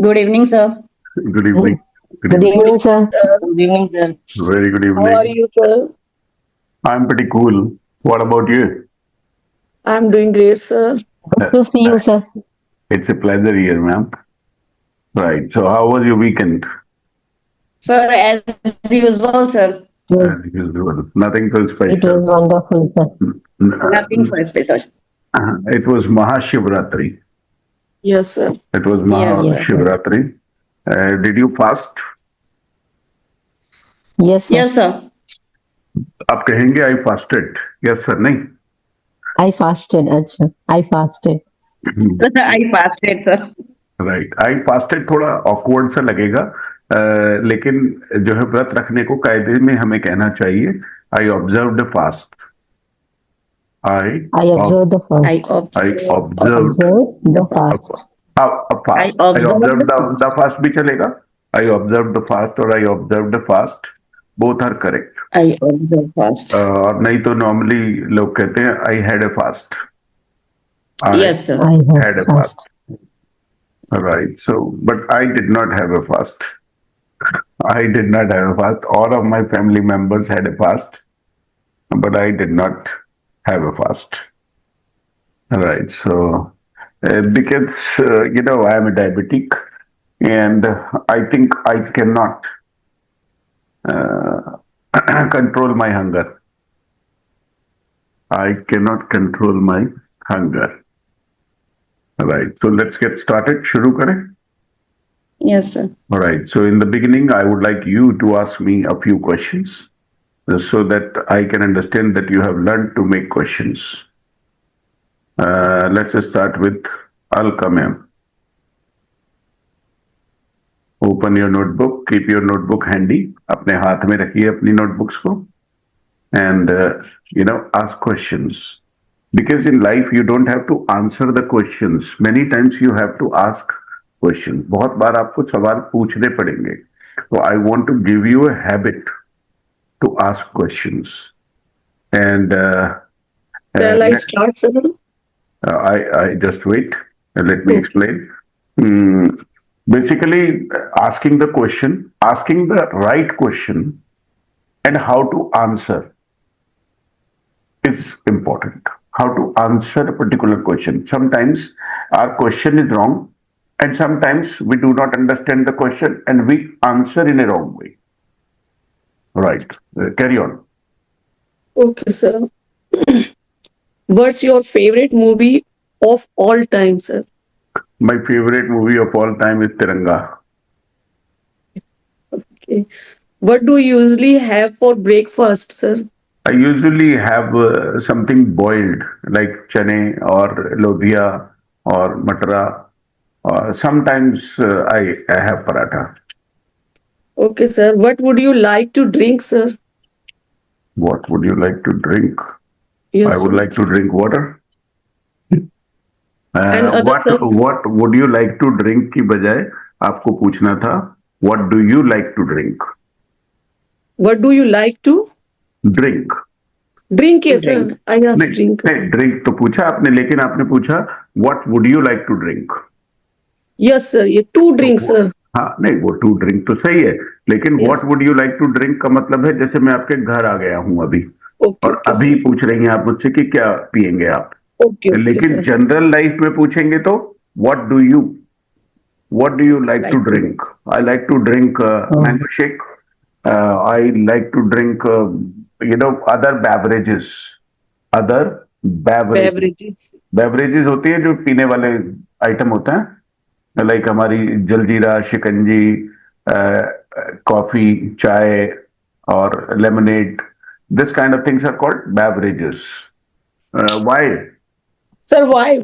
Good evening, sir. Good evening. Good Good evening. evening, sir. Good evening, sir. Very good How are evening. you, sir? I'm pretty cool. What about you? I'm doing great, sir. Good Uh, to see you, sir. It's a pleasure here, ma'am. Right. So, how was your weekend? Sir, as usual, sir. As Yes, usual. Nothing so it special. was wonderful, sir. Nothing for special. It was Mahashivratri. Yes, sir. It was Yes, Yes, sir. sir. Mahashivratri. Did you fast? Yes, sir. Yes, sir. आप कहेंगे I fasted. Yes, sir. नहीं. I fasted, Acha. I fasted. I fasted, sir. Right I fasted थोड़ा awkward सा लगेगा लेकिन जो है व्रत रखने को कायदे में हमें कहना चाहिए I observed fast I I observed the I fast. I observed. Observed Observed the fast. I fast I observed observe the fast. The fast भी चलेगा आई ऑब्जर्व द फास्ट और I observe the fast both are correct I observed fast. और नहीं तो normally लोग कहते हैं I had a fast I Yes, sir. I had had a fast. Fast right so but I did not have a fast I did not have a fast. All of my family members had a fast, but I did not have a fast. Right. So, because, I am a diabetic and I think I cannot uh, control my hunger. I cannot control my hunger. Right. So, let's get started. Shuru kare? Yes, sir. All right. So, in the beginning, I would like you to ask me a few questions so that I can understand that you have learned to make questions. Let's start with Alka ma'am. Open your notebook. Keep your notebook handy. अपने हाथ में रखिए अपनी notebooks को and ask questions. Because in life you don't have to answer the questions. Many times you have to ask questions. बहुत बार आपको सवाल पूछने पड़ेंगे. So I want to give you a habit to ask questions. And Shall I start, sir? I just wait and let me explain. Hmm, basically, asking the question, asking the right question, and how to answer is important. How to answer a particular question. Sometimes our question is wrong, and sometimes we do not understand the question and we answer in a wrong way. Right. Carry on. Okay, sir. What's your favorite movie of all time, sir? My favorite movie of all time is Tiranga. Okay. What do you usually have for breakfast, sir? I usually have something boiled like chane or lobia or matara. Sometimes I have paratha. Okay, sir. What would you like to drink, sir? What would you like to drink? Yes, I would sir. like to drink water. And other, What sir? what would you like to drink की बजाय आपको पूछना था what do you like to drink? What do you like to Drink. drink? Yes, Drink. sir. I have नहीं drink. नहीं drink तो पूछा आपने लेकिन आपने पूछा what would you like to drink? Yes, sir. ये two drinks, sir. हाँ नहीं वो टू ड्रिंक तो सही है लेकिन Yes. What would you like to drink का मतलब है जैसे मैं आपके घर आ गया हूँ अभी Okay, और okay, अभी sir. पूछ रही हैं आप मुझसे कि क्या पियेंगे आप Okay, okay, लेकिन sir. जनरल लाइफ में पूछेंगे तो what do you like to Like to drink I like to drink mango shake I like to drink other beverages other beverages Beverages. Beverages होती है जो पीने वाले आइटम होते हैं लाइक हमारी जलजीरा शिकंजी कॉफी चाय और lemonade this kind of things are called beverages why Sir,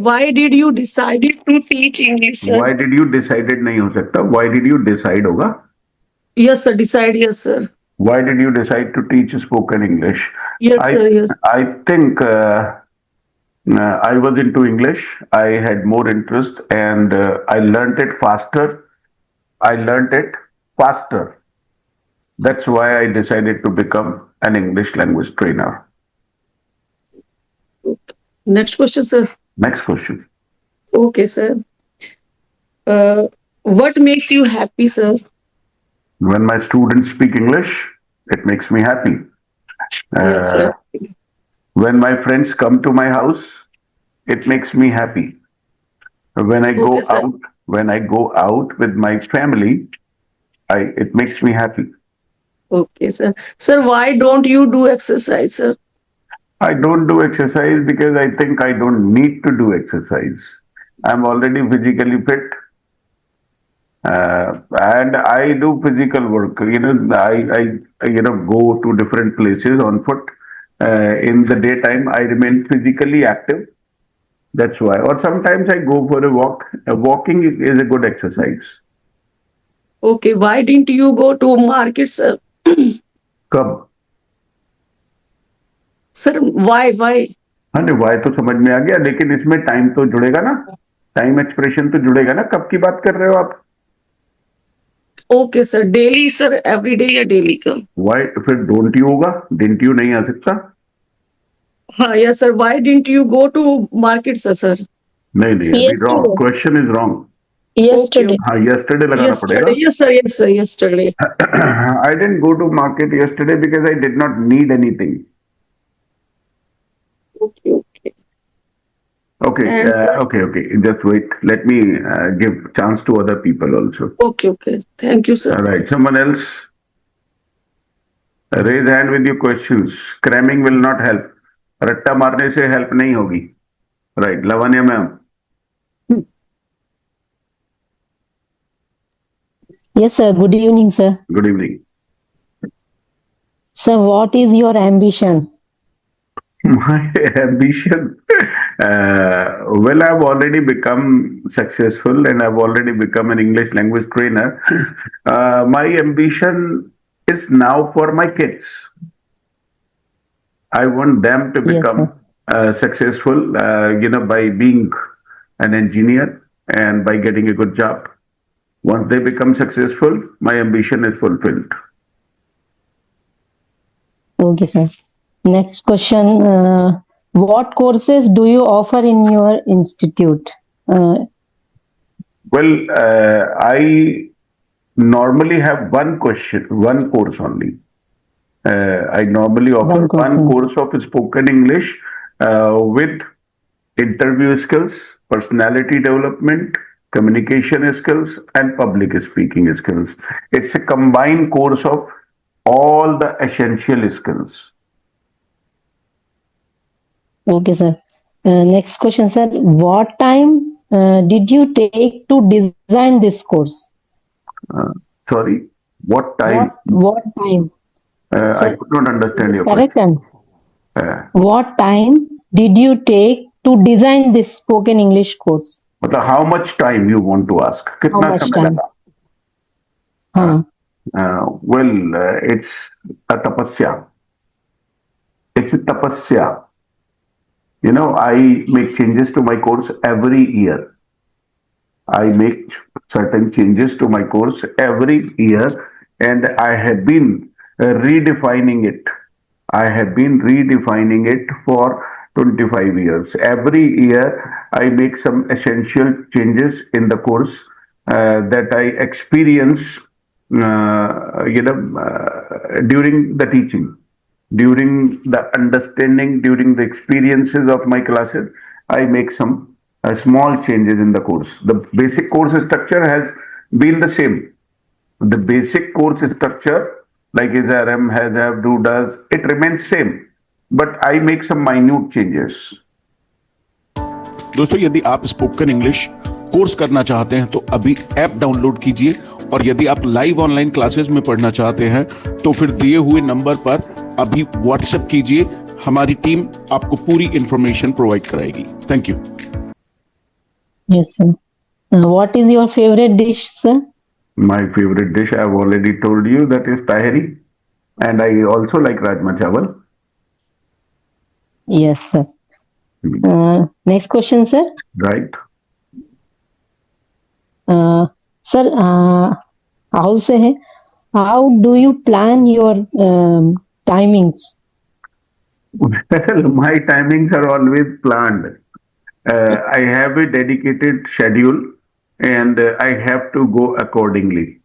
why did you decided to teach English, sir? Why did you decided नहीं हो सकता व्हाई डिड यू डिसाइड होगा Yes, sir. Decide, yes, sir. Why did you decide to teach spoken English Yes, I sir. Yes. I think I was into English. I had more interest and I learnt it faster. I learnt it faster. That's why I decided to become an English language trainer. Next question, sir. Next question. Okay, sir. Uh, What makes you happy, sir? When my students speak English, it makes me happy. Yes, sir. When my friends come to my house, it makes me happy. When I go Okay, sir. out, when I go out with my family, it makes me happy. Okay, sir. Sir, why don't you do exercise, sir? I don't do exercise because I think I don't need to do exercise. I'm already physically fit, and I do physical work. I go to different places on foot. In the daytime, I remain physically active. That's why. Or sometimes I go for a walk. Walking is a good exercise. Okay, why didn't you go to market, sir? कब? Sir, why? हाँ नहीं, Y तो समझ में आ गया, लेकिन इसमें time तो जुड़ेगा ना, टाइम एक्सप्रेशन तो जुड़ेगा ना, कब की बात कर रहे हो आप? Okay, sir. Daily, sir. Every day या daily का? वाई फिर डोंट यू होगा, डिडंट यू नहीं आ सकता? हाँ, yes, sir. Why didn't you go to market, sir? नहीं नहीं, अभी wrong, Yesterday. Question is wrong. Yesterday. हाँ, यस्टरडे लगाना पड़ेगा. Yesterday, yes, sir. Yes, sir. Yesterday. I didn't go to market yesterday because I did not need anything. Okay, okay. Okay, And sir, okay. Just wait. Let me give chance to other people also. okay. Thank you, sir. All right. Someone else, raise hand with your questions. Cramming will not help. रट्टा मारने से help नहीं होगी. Right. Lavanya ma'am. Yes, sir. Good evening, sir. Good evening. Sir, what is your ambition? My ambition. Well, I've already become successful and I've already become an English language trainer. My ambition is now for my kids. I want them to Yes, become successful, by being an engineer and by getting a good job. Once they become successful, my ambition is fulfilled. Okay, sir. Next question. What courses do you offer in your institute? Well, I normally have one course only. I normally offer One course one only. course of spoken English with interview skills, personality development, communication skills, and public speaking skills. It's a combined course of all the essential skills. Okay, sir. Next question, sir. What time did you take to design this course? Sorry, what time? What time? I Sir, could not understand your correct? question. What time did you take to design this spoken English course? मतलब how much time you want to ask? How कितना much समय time? लगा? Huh. Well, it's a tapasya. It's a tapasya. I make changes to my course every year. I make certain changes to my course every year, and I have been redefining it. I have been redefining it for 25 years. Every year, I make some essential changes in the course that I experience, during the teaching, during the understanding, during the experiences of my classes. I make some small changes in the course. The basic course structure has been the same. The basic course structure, like is RM, has, have, do, does, it remains same. But I make some minute changes. दोस्तों, यदि आप spoken English course करना चाहते हैं तो अभी app download कीजिए, और यदि आप लाइव ऑनलाइन क्लासेस में पढ़ना चाहते हैं तो फिर दिए हुए नंबर पर अभी व्हाट्सएप कीजिए. हमारी टीम आपको पूरी इंफॉर्मेशन प्रोवाइड कराएगी. Thank you. Yes, sir. What is your favorite dish, sir? My favorite dish, I have already told you, that is taheri. And I also like rajma chawal. Yes, sir. Next question, sir. Right. Sir, how say, how do you plan your timings? Well, my timings are always planned. I have a dedicated schedule and I have to go accordingly.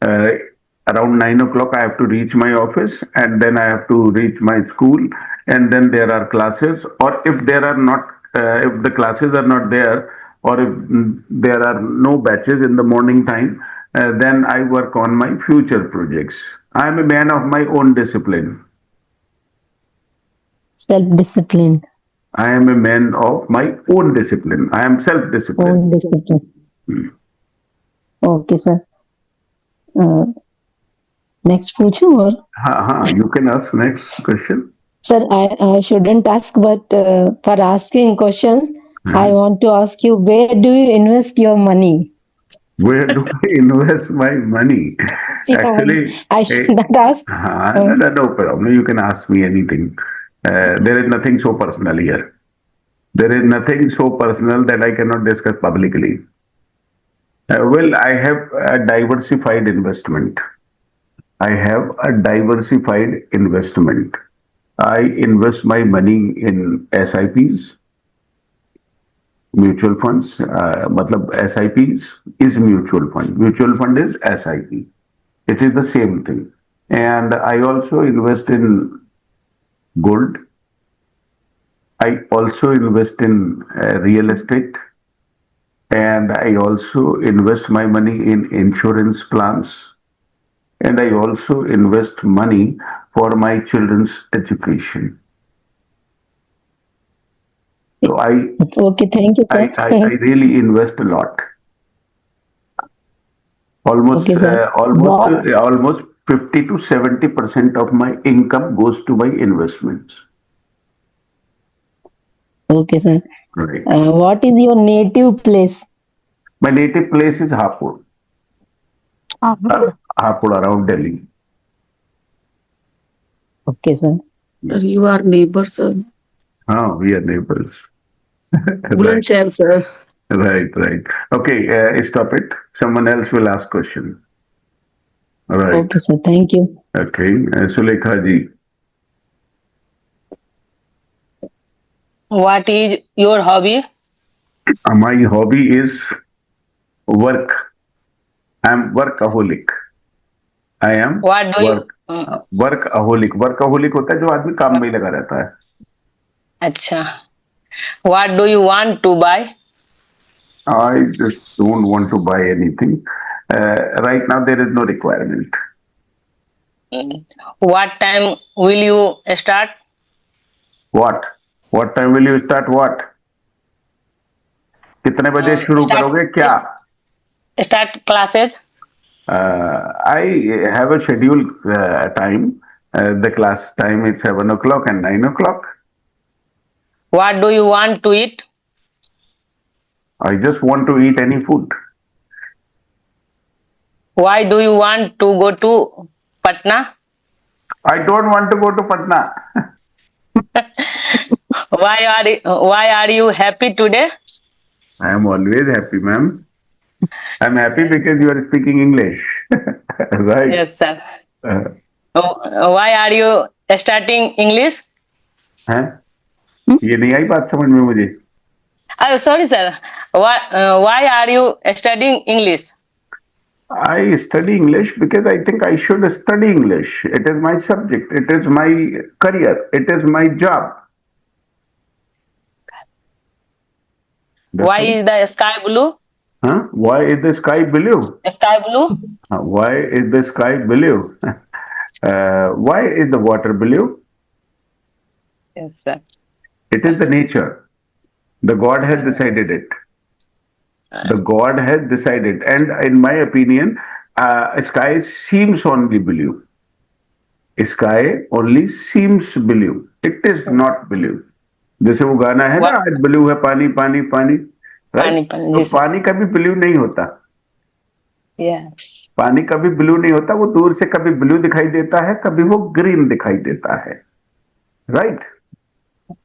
Around 9 o'clock, I have to reach my office, and then I have to reach my school, and then there are classes. Or if there are not, if the classes are not there, or if there are no batches in the morning time, then I work on my future projects. I am a man of my own discipline. Self-discipline. I am a man of my own discipline. I am self-disciplined. Own discipline. Okay, sir. Next पूछूं और You can ask next question. sir, I shouldn't ask, but for asking questions, I want to ask you, where do you invest your money? Where do I invest my money? Actually, I should not ask. no problem. You can ask me anything. There is nothing so personal here. There is nothing so personal that I cannot discuss publicly. Well, I have a diversified investment. I have a diversified investment. I invest my money in SIPs, mutual funds. Matlab SIPs is mutual fund. Mutual fund is SIP. It is the same thing. And I also invest in gold. I also invest in real estate. And I also invest my money in insurance plans. And I also invest money for my children's education. So Okay, thank you, sir. I really invest a lot. Almost, Okay, sir. almost 50 to 70% of my income goes to my investments. Okay, sir. Right. What is your native place? My native place is Hapur. Hapur around Delhi. Okay, sir. You are neighbor, sir. We are neighbors. Bulandshahr, sir. Right. Okay, stop it. Someone else will ask question. All right. Okay, sir. Thank you. Okay, Sulekha ji. What is your hobby? My hobby is work. I am workaholic. I am What do you? workaholic. Workaholic होता है जो आदमी काम में ही लगा रहता है. अच्छा. What do you want to buy? I just don't want to buy anything. Right now there is no requirement. What time will you start? What? What time will you start what? कितने बजे शुरू करोगे क्या? Start classes. I have a scheduled time. The class time is 7 o'clock and 9 o'clock. What do you want to eat? I just want to eat any food. Why do you want to go to Patna? I don't want to go to Patna. Why are you happy today? I am always happy, ma'am. I'm happy because you are speaking English. Right? Yes, sir. Why are you studying English? हैं? ये नहीं आई बात समझ में मुझे. Sorry, sir. Why are you studying English? I study English because I think I should study English. It is my subject. It is my career. It is my job. Why is the sky blue? Huh? Why is the sky blue? Sky blue? Why is the sky blue? Why is the water blue? Yes, sir. It is the nature. The God has decided it. The God has decided. And in my opinion, sky seems only blue. Sky only seems blue. It is not blue. जैसे वो गाना है ना, आज blue है पानी पानी पानी, right? तो पानी कभी ब्लू नहीं होता. पानी कभी ब्लू नहीं होता. वो दूर से कभी ब्लू दिखाई देता है, कभी वो ग्रीन दिखाई देता है. Right?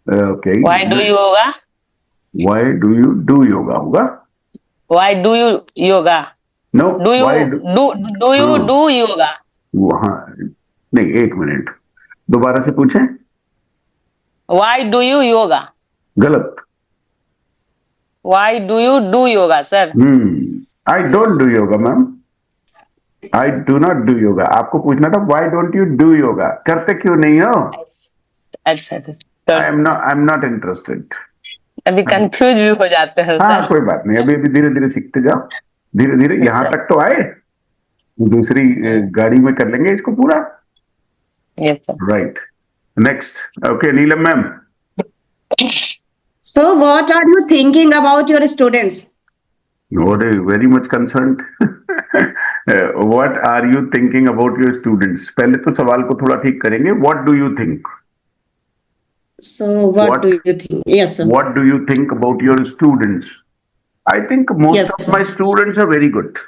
Okay. Why do you yoga? Why do you do yoga? होगा? Why do you yoga? No. Do you why do you do yoga? वहाँ नहीं, एक मिनट दोबारा से पूछें. Why do you yoga? गलत. Why do you do yoga, sir? I don't do yoga, ma'am. I do not do yoga. आपको पूछना था why don't you do yoga? करते क्यों नहीं हो? अच्छा अच्छा I'm not interested. अभी कंफ्यूज भी हो जाते हैं हाँ सर। कोई बात नहीं, अभी अभी धीरे धीरे सीखते जाओ, धीरे धीरे यहाँ तक तो आए, दूसरी गाड़ी में कर लेंगे इसको पूरा। Yes sir. Right, next. Okay Neelam ma'am. So what are you thinking about your students? Very much concerned. What are you thinking about your students? पहले तो सवाल को थोड़ा ठीक करेंगे। What do you think? So what What? do you think? Yes, sir. What do you think about your students? I think most Yes, of sir. my students are very good.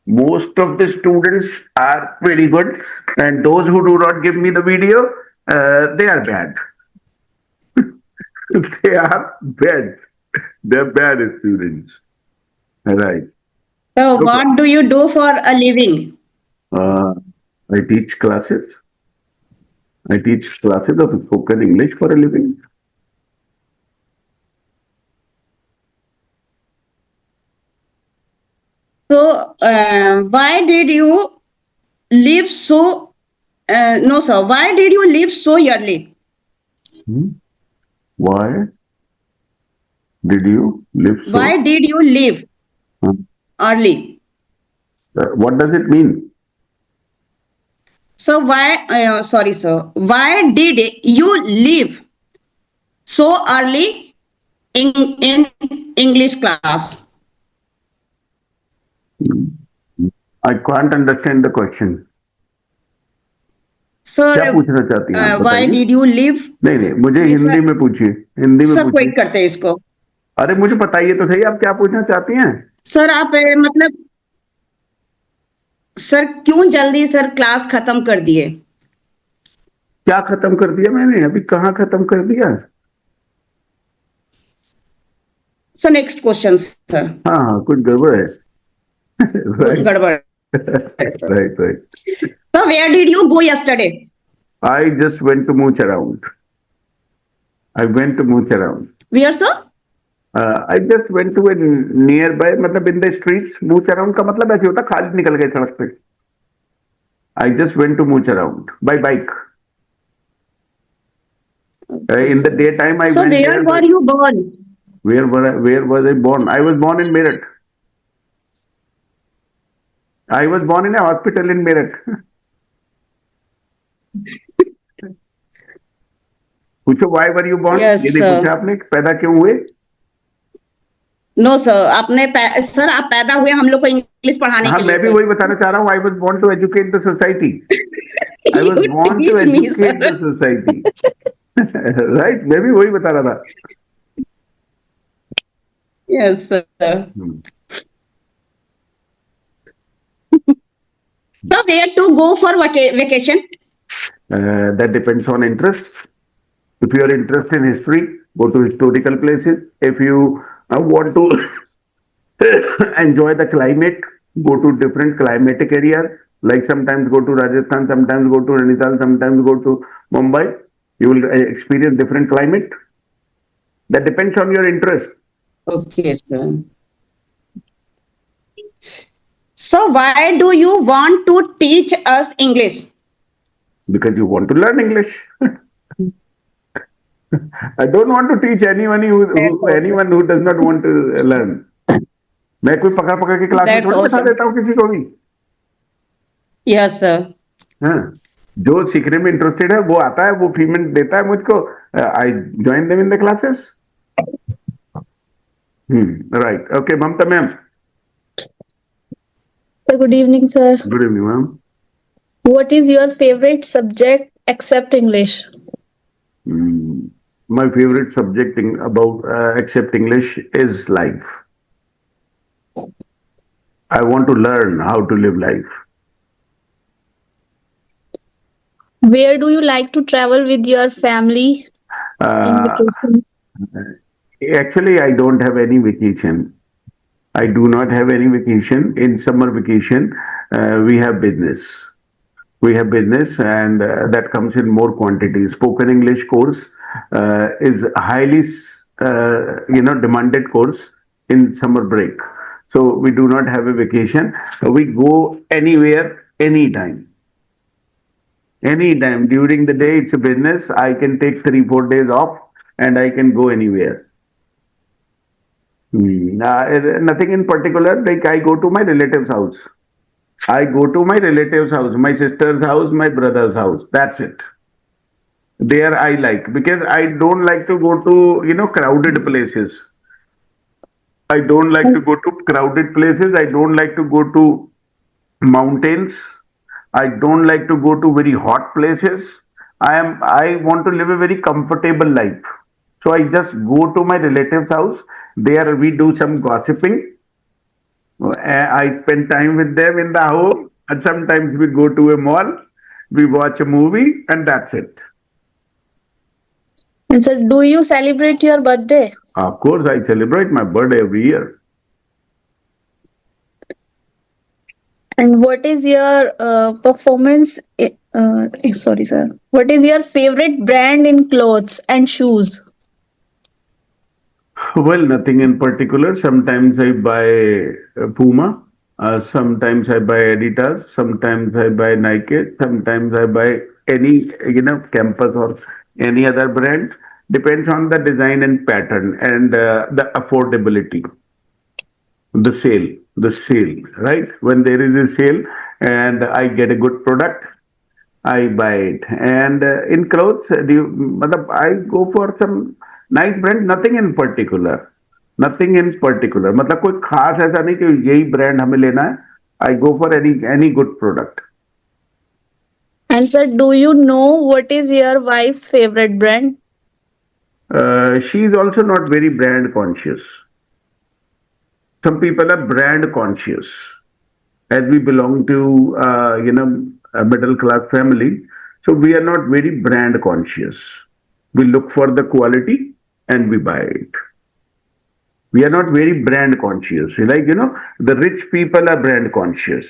Most of the students are very good, and those who do not give me the video, they are bad. They are bad. They're bad students. Right. So Okay. what do you do for a living? I teach classes. I teach classes of spoken English for a living. So why did you leave so? No, sir. Why did you leave so early? Why did you live so? Why did you leave Hmm. early? What does it mean? So why? Sorry, sir. Why did you leave so early in English class? I can't understand the question. Sir, क्या पूछना चाहती हैं आप? why बताइए। did you leave? नहीं, मुझे जी, Hindi sir. में पूछिए, हिंदी में सर पूछिए। क्विट करते हैं इसको। अरे मुझे बताइए तो सही, आप क्या पूछना चाहती हैं? सर आप मतलब सर क्यों जल्दी सर क्लास खत्म कर दिए? क्या खत्म कर दिया मैंने? अभी कहाँ खत्म कर दिया? Sir next question sir. हाँ, कुछ गड़बड़ है। कुछ गड़बड़ है sir. Right. So where did you go yesterday? I just went to mooch around. Where, sir? I just went to a nearby, मतलब in the streets. mooch around का मतलब ऐसे होता खाली निकल गए सड़क पे। I just went to mooch around by bike. In the daytime, I So went where there. were you born? Where was I born? I was born in Meerut. I was born in a hospital in Meerut. पूछो why were you born? Yes, ये नहीं sir. पूछा आपने, पैदा क्यों हुए? No sir आपने sir आप पैदा हुए हम लोग को इंग्लिश पढ़ाने हाँ, के लिए। मैं भी वही बताना चाह रहा हूँ। I was born to educate the society. I was born to educate the society. Right? मैं भी वही बता रहा था। Yes, sir. So where to go for vacation? That depends on interests. If you are interested in history, go to historical places. If you want to enjoy the climate, go to different climatic areas. Like sometimes go to Rajasthan, sometimes go to Nainital, sometimes go to Mumbai. You will experience different climate. That depends on your interest. Okay, sir. So why do you want to teach us English? Because you want to learn English. I don't want to teach anyone who does not want to learn. मैं कोई पकड़ पकड़ के class में That's थोड़ी बता awesome. देता हूँ किसी को भी। Yes, sir. हाँ, जो सीखने में इंटरेस्टेड है वो आता है, वो पेमेंट देता है मुझको। I join them in the classes. Right, okay Mamta ma'am. Good evening, sir. Good evening ma'am. What is your favorite subject except English? My favorite subject except English is life. I want to learn how to live life. Where do you like to travel with your family in vacation? Actually, I don't have any vacation. I do not have any vacation. In summer vacation, we have business. And that comes in more quantity. Spoken English course is highly, demanded course in summer break. So we do not have a vacation. We go anywhere, anytime. Anytime during the day, it's a business. I can take 3-4 days off and I can go anywhere. Nothing in particular. Like I go to my relative's house. I go to my relative's house, my sister's house, my brother's house. That's it. There I like, because I don't like to go to, crowded places. I don't like to go to crowded places. I don't like to go to mountains. I don't like to go to very hot places. I want to live a very comfortable life. So I just go to my relative's house. There we do some gossiping. I spend time with them in the home, and sometimes we go to a mall, we watch a movie, and that's it. And sir, do you celebrate your birthday? Of course, I celebrate my birthday every year. And what is your performance? Sorry, sir. What is your favorite brand in clothes and shoes? Well, nothing in particular. Sometimes I buy Puma, sometimes I buy Adidas, sometimes I buy Nike, sometimes I buy any, Campus or any other brand. Depends on the design and pattern and the affordability. The sale, right? When there is a sale and I get a good product, I buy it. And in clothes, I go for some nice brand, nothing in particular. Nothing in particular. मतलब कोई खास ऐसा नहीं कि यही brand हमें लेना है. I go for any good product. And sir, do you know what is your wife's favorite brand? She is also not very brand conscious. Some people are brand conscious. As we belong to, a middle class family, so we are not very brand conscious. We look for the quality and we buy it. We are not very brand conscious. Like, the rich people are brand conscious.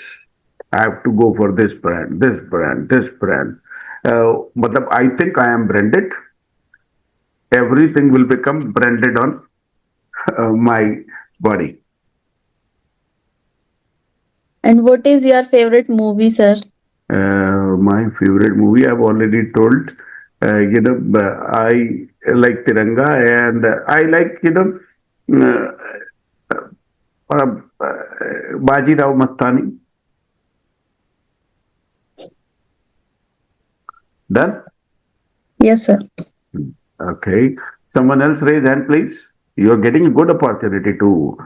I have to go for this brand, this brand, this brand. Matlab, I think I am branded. Everything will become branded on my body. And what is your favorite movie, sir? My favorite movie, I've already told. I like Tiranga, and I like, Baji Rao Mastani. Done? Yes, sir. Okay. Someone else raise hand, please. You're getting a good opportunity to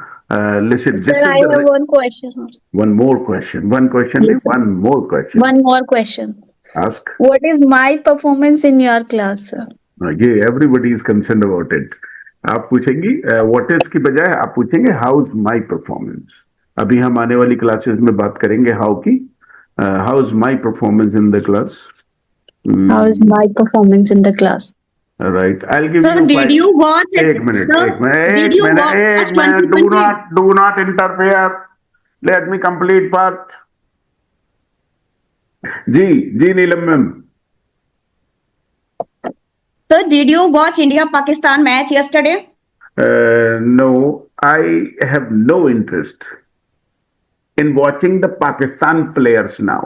listen. Sir, I have one question. One more question. One question. Yes, sir. One more question. One more question. Ask. What is my performance in your class, sir? Yeah, everybody is concerned about it. आप पूछेंगी what is की बजाय आप पूछेंगे how is my performance. अभी हम आने वाली classes में बात करेंगे हाउ की. How is my performance in the class. How is my performance in the class? Right. I'll give Sir, you. did you watch it? एक मिनट. Sir, एक minute. did you watch 2020? Do not interfere. Let me complete part. जी Neelam ma'am. Sir, did you watch India-Pakistan match yesterday? No, I have no interest in watching the Pakistan players now.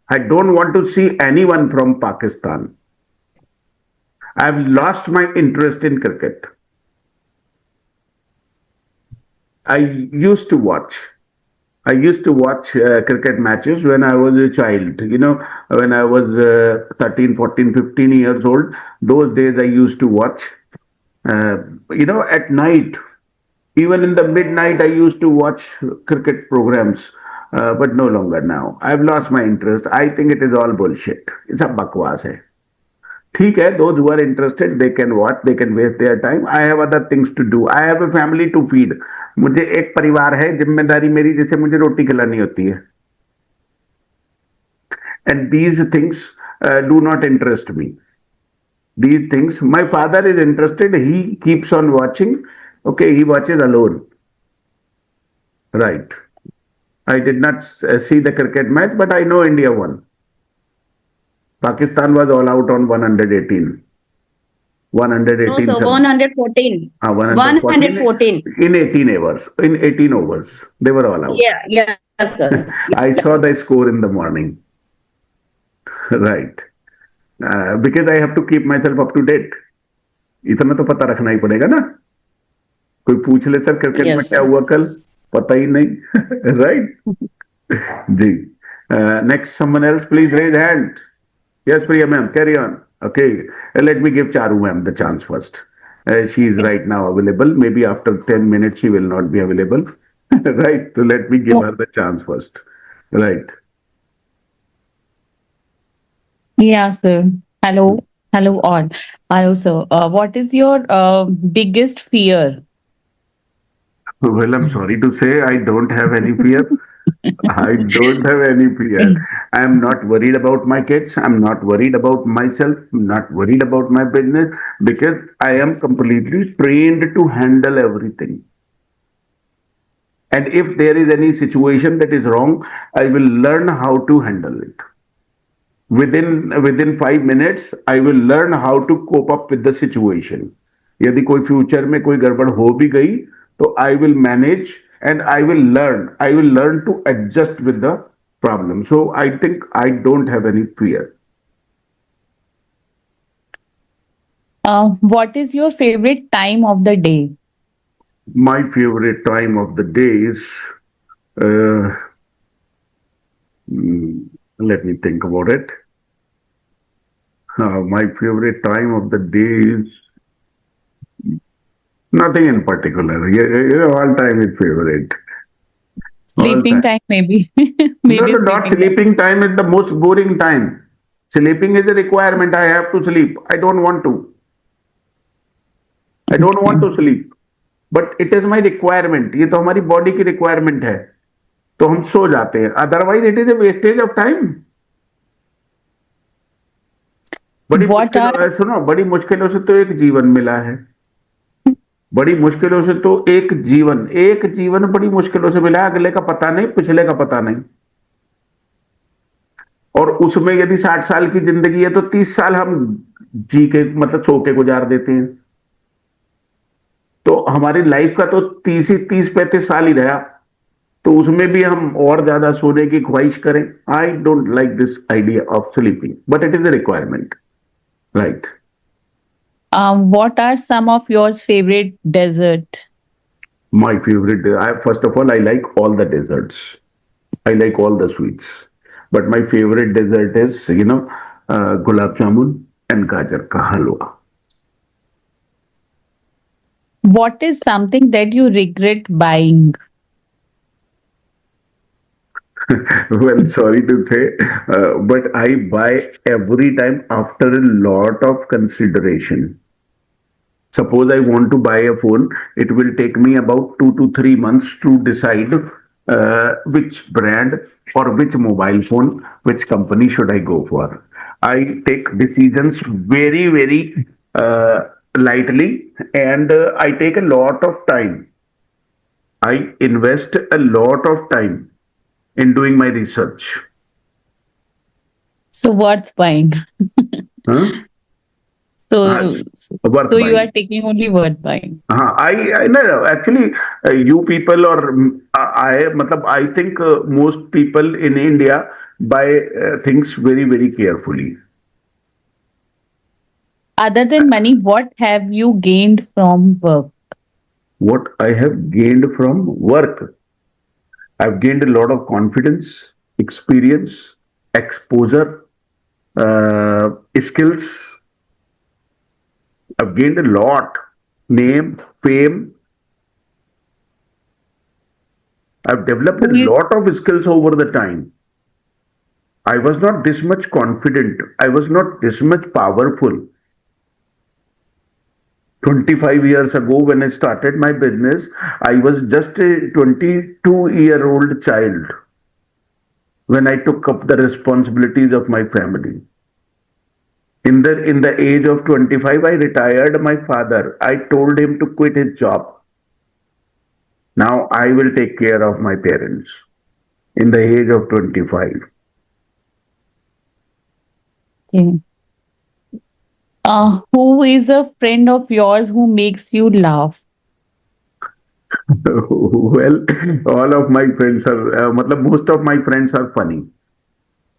I don't want to see anyone from Pakistan. I've lost my interest in cricket. I used to watch. Cricket matches when I was a child. When I was 13, 14, 15 years old. Those days I used to watch. At night. Even in the midnight, I used to watch cricket programs. But no longer now. I've lost my interest. I think it is all bullshit. It's a bakwas hai. ठीक है, those who are interested, they can watch, they can waste their time. I have other things to do. I have a family to feed. मुझे एक परिवार है, जिम्मेदारी मेरी जैसे मुझे रोटी खिलानी होती है. And these things do not interest me. These things, my father is interested. He keeps on watching. Okay, he watches alone. Right. I did not see the cricket match, but I know India won. Pakistan was all out on 118. No, 118. sir, 114. 114 114. in 18 hours. In 18 overs, they were all out. Yeah, sir. I saw the score in the morning. Right. Because I have to keep myself up to date. इतना तो पता रखना ही पड़ेगा ना. कोई पूछ ले sir cricket में Yes, क्या sir. हुआ कल, पता ही नहीं. Right. Ji. Next, someone else, please raise hand. Yes, Priya ma'am, carry on. Okay, let me give Charu ma'am the chance first. She is right now available. Maybe after 10 minutes she will not be available. Right, so let me give her the chance first. Right. Yeah, sir. Hello. Hello, all. Hello, sir. What is your biggest fear? Well, I'm sorry to say I don't have any fear. I don't have any fear. I am not worried about my kids. I'm not worried about myself. I'm not worried about my business because I am completely trained to handle everything. And if there is any situation that is wrong, I will learn how to handle it. Within 5 minutes, I will learn how to cope up with the situation. यदि कोई future में कोई गड़बड़ हो भी गई तो I will manage and I will learn to adjust with the problem. So I think I don't have any fear. What is your favorite time of the day? My favorite time of the day is, uh, let me think about it. My favorite time of the day is nothing in particular. All time is favorite. Sleeping time, maybe. No, not sleeping time is the most boring time. Sleeping is a requirement. I have to sleep. I don't want to. I don't want to sleep. But it is my requirement. ये तो हमारी body की requirement है. तो हम सो जाते हैं. Otherwise, it is a wastage of time. बड़ी मुश्किलों से तो एक जीवन मिला है. बड़ी मुश्किलों से तो एक जीवन बड़ी मुश्किलों से मिला है. अगले का पता नहीं, पिछले का पता नहीं. और उसमें यदि 60 साल की जिंदगी है तो 30 साल हम जी के मतलब सो के गुजार देते हैं. तो हमारी लाइफ का तो 30-35 साल ही रहा. तो उसमें भी हम और ज्यादा सोने की ख्वाहिश करें. I don't like this idea of sleeping, but it is a requirement. Right. What are some of your favorite desserts? My favorite, first of all, I like all the desserts. I like all the sweets. But my favorite dessert is, gulab jamun and gajar ka halwa. What is something that you regret buying? Well, sorry to say, but I buy every time after a lot of consideration. Suppose I want to buy a phone, it will take me about 2 to 3 months to decide which brand or which mobile phone, which company should I go for. I take decisions very, very lightly, and I take a lot of time. I invest a lot of time in doing my research. So worth buying. Huh? So, Worth so you buying. are taking only worth buying. I no, actually, you people or I think most people in India buy things very, very carefully. Other than money, what have you gained from work? What I have gained from work, I've gained a lot of confidence, experience, exposure, skills. I've gained a lot. Name, fame. I've developed a lot of skills over the time. I was not this much confident. I was not this much powerful. 25 years ago, when I started my business, I was just a 22-year-old child when I took up the responsibilities of my family. In the age of 25, I retired my father. I told him to quit his job. Now I will take care of my parents in the age of 25. Okay. Who is a friend of yours who makes you laugh? Well, all of my friends are, most of my friends are funny.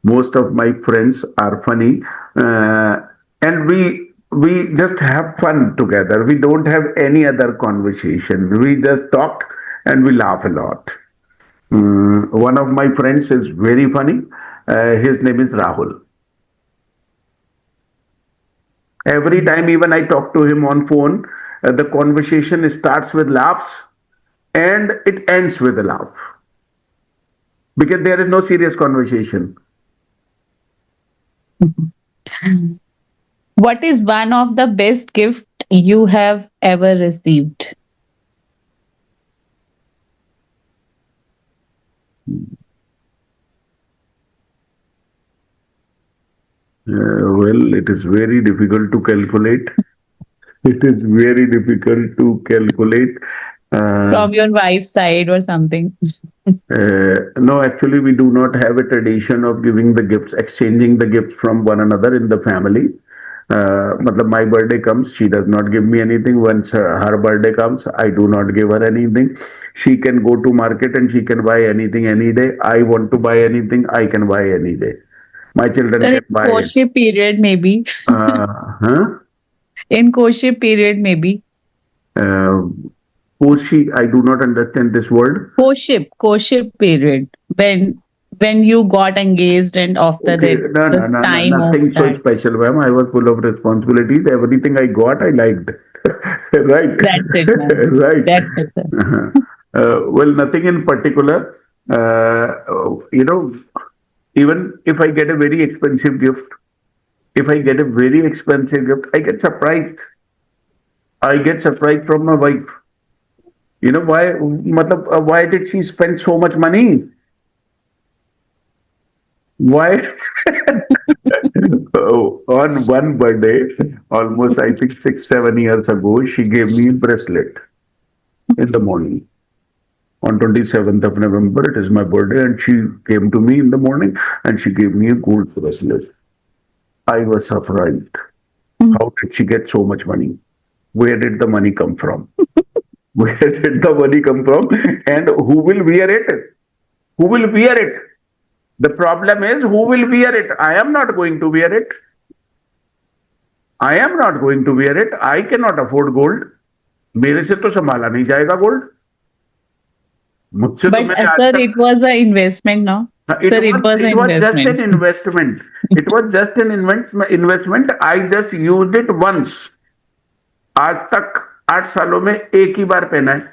Most of my friends are funny, and we just have fun together. We don't have any other conversation. We just talk and we laugh a lot. One of my friends is very funny. His name is Rahul. Every time, even I talk to him on phone, the conversation starts with laughs and it ends with a laugh because there is no serious conversation. What is one of the best gift you have ever received? Well, it is very difficult to calculate. It is very difficult to calculate. From your wife's side or something? No, actually, we do not have a tradition of giving the gifts, exchanging the gifts from one another in the family. My birthday comes, she does not give me anything. Once her birthday comes, I do not give her anything. She can go to market and she can buy anything any day. I want to buy anything, I can buy any day. My children Sir, can in buy. courtship period, maybe. Huh? In courtship period, maybe. I do not understand this word. Courtship period. When you got engaged and after Okay, that no, the time of nothing so that. special, ma'am. I was full of responsibilities. Everything I got, I liked. Right. That's it, ma'am. Right. That's it, sir. Well, nothing in particular. Even if I get a very expensive gift, I get surprised. I get surprised from my wife. You know why? Why did she spend so much money? Why? On one birthday, almost I think 6, 7 years ago, she gave me a bracelet in the morning. On 27th of November, it is my birthday, and she came to me in the morning and she gave me a gold bracelet. I was surprised. How did she get so much money? Where did the money come from? Where did the money come from? And who will wear it? Who will wear it? The problem is who will wear it? I am not going to wear it. I am not going to wear it. I cannot afford gold. मेरे से तो संभाला नहीं जाएगा gold. मुझसे तो But मैंने आज sir, तक. it was an investment, no? Sir, it was an just an investment. investment. It was just an investment. I just used it once. आज तक 8 सालों में एक ही बार पहना है.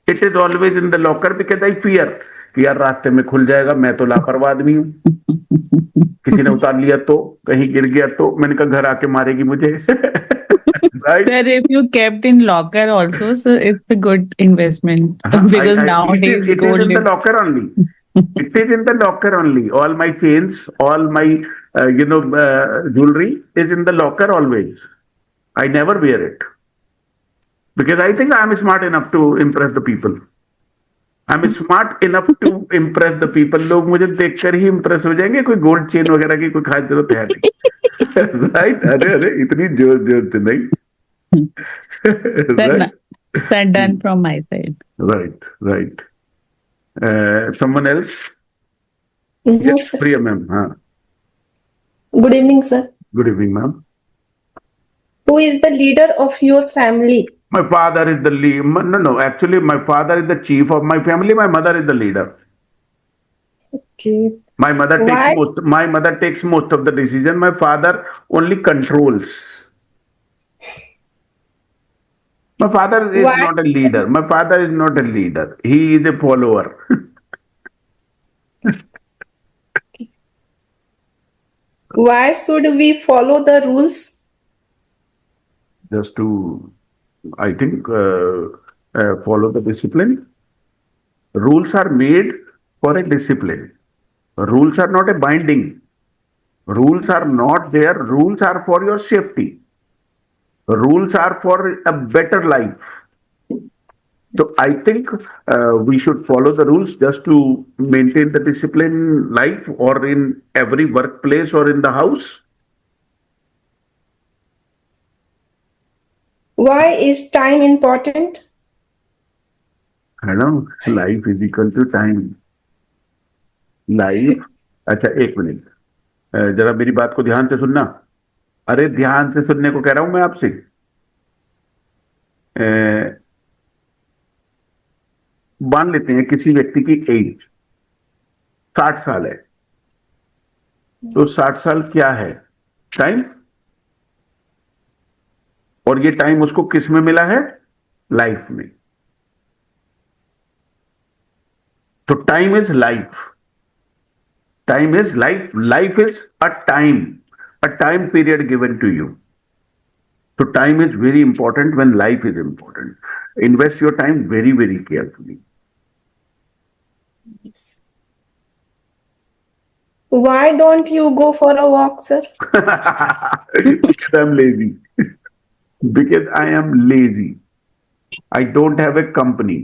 It is always in the locker because I fear कि यार रास्ते में खुल जाएगा. मैं तो लापरवाह आदमी हूँ. किसी ने उतार लिया तो, कहीं गिर गया तो, मैंने कहा घर आके मारेगी मुझे. Right? Sir, if you kept in locker also, so it's a good investment because nowadays it is gold in the is. locker only. It is in the locker only. All my chains, all my jewelry is in the locker always. I never wear it because I think I am smart enough to impress the people. I'm smart enough to impress the people. लोग मुझे देखकर ही impress हो जाएंगे. कोई gold chain वगैरह की कोई खास जरूरत है नहीं. Right? अरे इतनी जोर से नहीं. Sir, Right? sir, done from my side. Right. Someone else? Yes, sir. Priya ma'am. Good evening, sir. Good evening, ma'am. Who is the leader of your family? My father is the lead. No. Actually, my father is the chief of my family. My mother is the leader. Okay. My mother Why? takes most of the decision. My father only controls. My father is Why? not a leader. My father is not a leader. He is a follower. Why should we follow the rules? Just to, I think, follow the discipline. Rules are made for a discipline. Rules are not a binding. Rules are not there. Rules are for your safety. Rules are for a better life. So I think we should follow the rules just to maintain the discipline in life or in every workplace or in the house. Why is time important? है ना, life is equal to time. Life, अच्छा एक minute, जरा मेरी बात को ध्यान से सुनना। अरे ध्यान से सुनने को कह रहा हूं मैं आपसे। मान लेते हैं किसी व्यक्ति की एज 60 साल है, तो 60 साल क्या है? टाइम। और ये टाइम उसको किस में मिला है? लाइफ में। तो time is life. Time is life. Life is a time period given to you. So time is very important when life is important. Invest your time very, very carefully. Why don't you go for a walk, sir? Because I'm lazy. Because I am lazy. I don't have a company.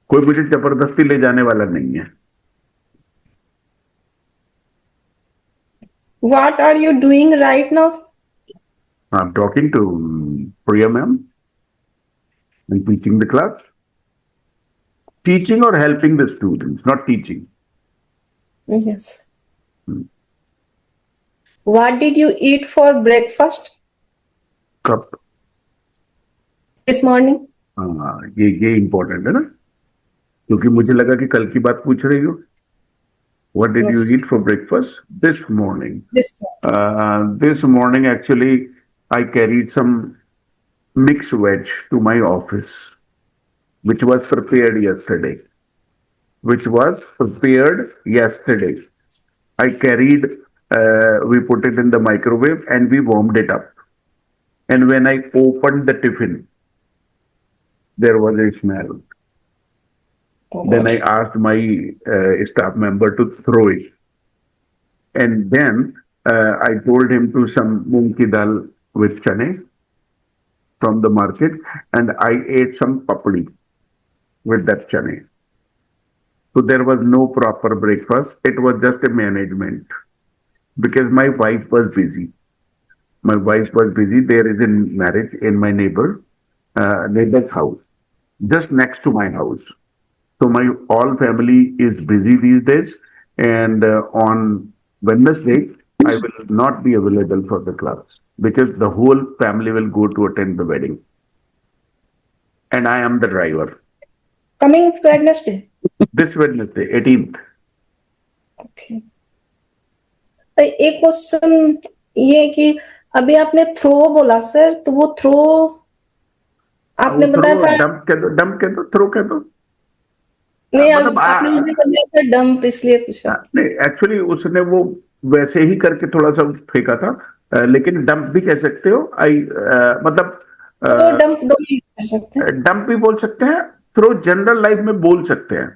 कोई मुझे जबरदस्ती ले जाने वाला नहीं है। What are you doing right now? I'm talking to Priya ma'am and teaching the class. Teaching or helping the students, not teaching. Yes. What did you eat for breakfast कब? this morning? हाँ, ये important है ना, क्योंकि मुझे लगा कि कल की बात पूछ रही हो। What did you Yes. eat for breakfast this morning? This morning. This morning, actually, I carried some mixed veg to my office, which was prepared yesterday. I carried, we put it in the microwave and we warmed it up. And when I opened the tiffin, there was a smell. Oh, Then God. I asked my staff member to throw it. And then I told him to some moong ki dal with chane from the market, and I ate some papdi with that chane. So there was no proper breakfast. It was just a management because my wife was busy. There is a marriage in my neighbor's house, just next to my house. So my all family is busy these days, and on Wednesday I will not be available for the class because the whole family will go to attend the wedding, and I am the driver. Coming Wednesday. This Wednesday, 18th. Okay. एक question ये कि अभी आपने throw बोला sir, तो वो throw आपने बताया था। डंप कह दो, थ्रो कह दो। नहीं, मतलब आपने उसने कर दिया था डंप, इसलिए पूछा। नहीं, एक्चुअली उसने वो वैसे ही करके थोड़ा सा फेंका था, लेकिन डंप भी कह सकते हो। मतलब तो डंप दो ही कर सकते हैं। डंप भी बोल सकते हैं, थ्रो जनरल लाइफ में बोल सकते हैं।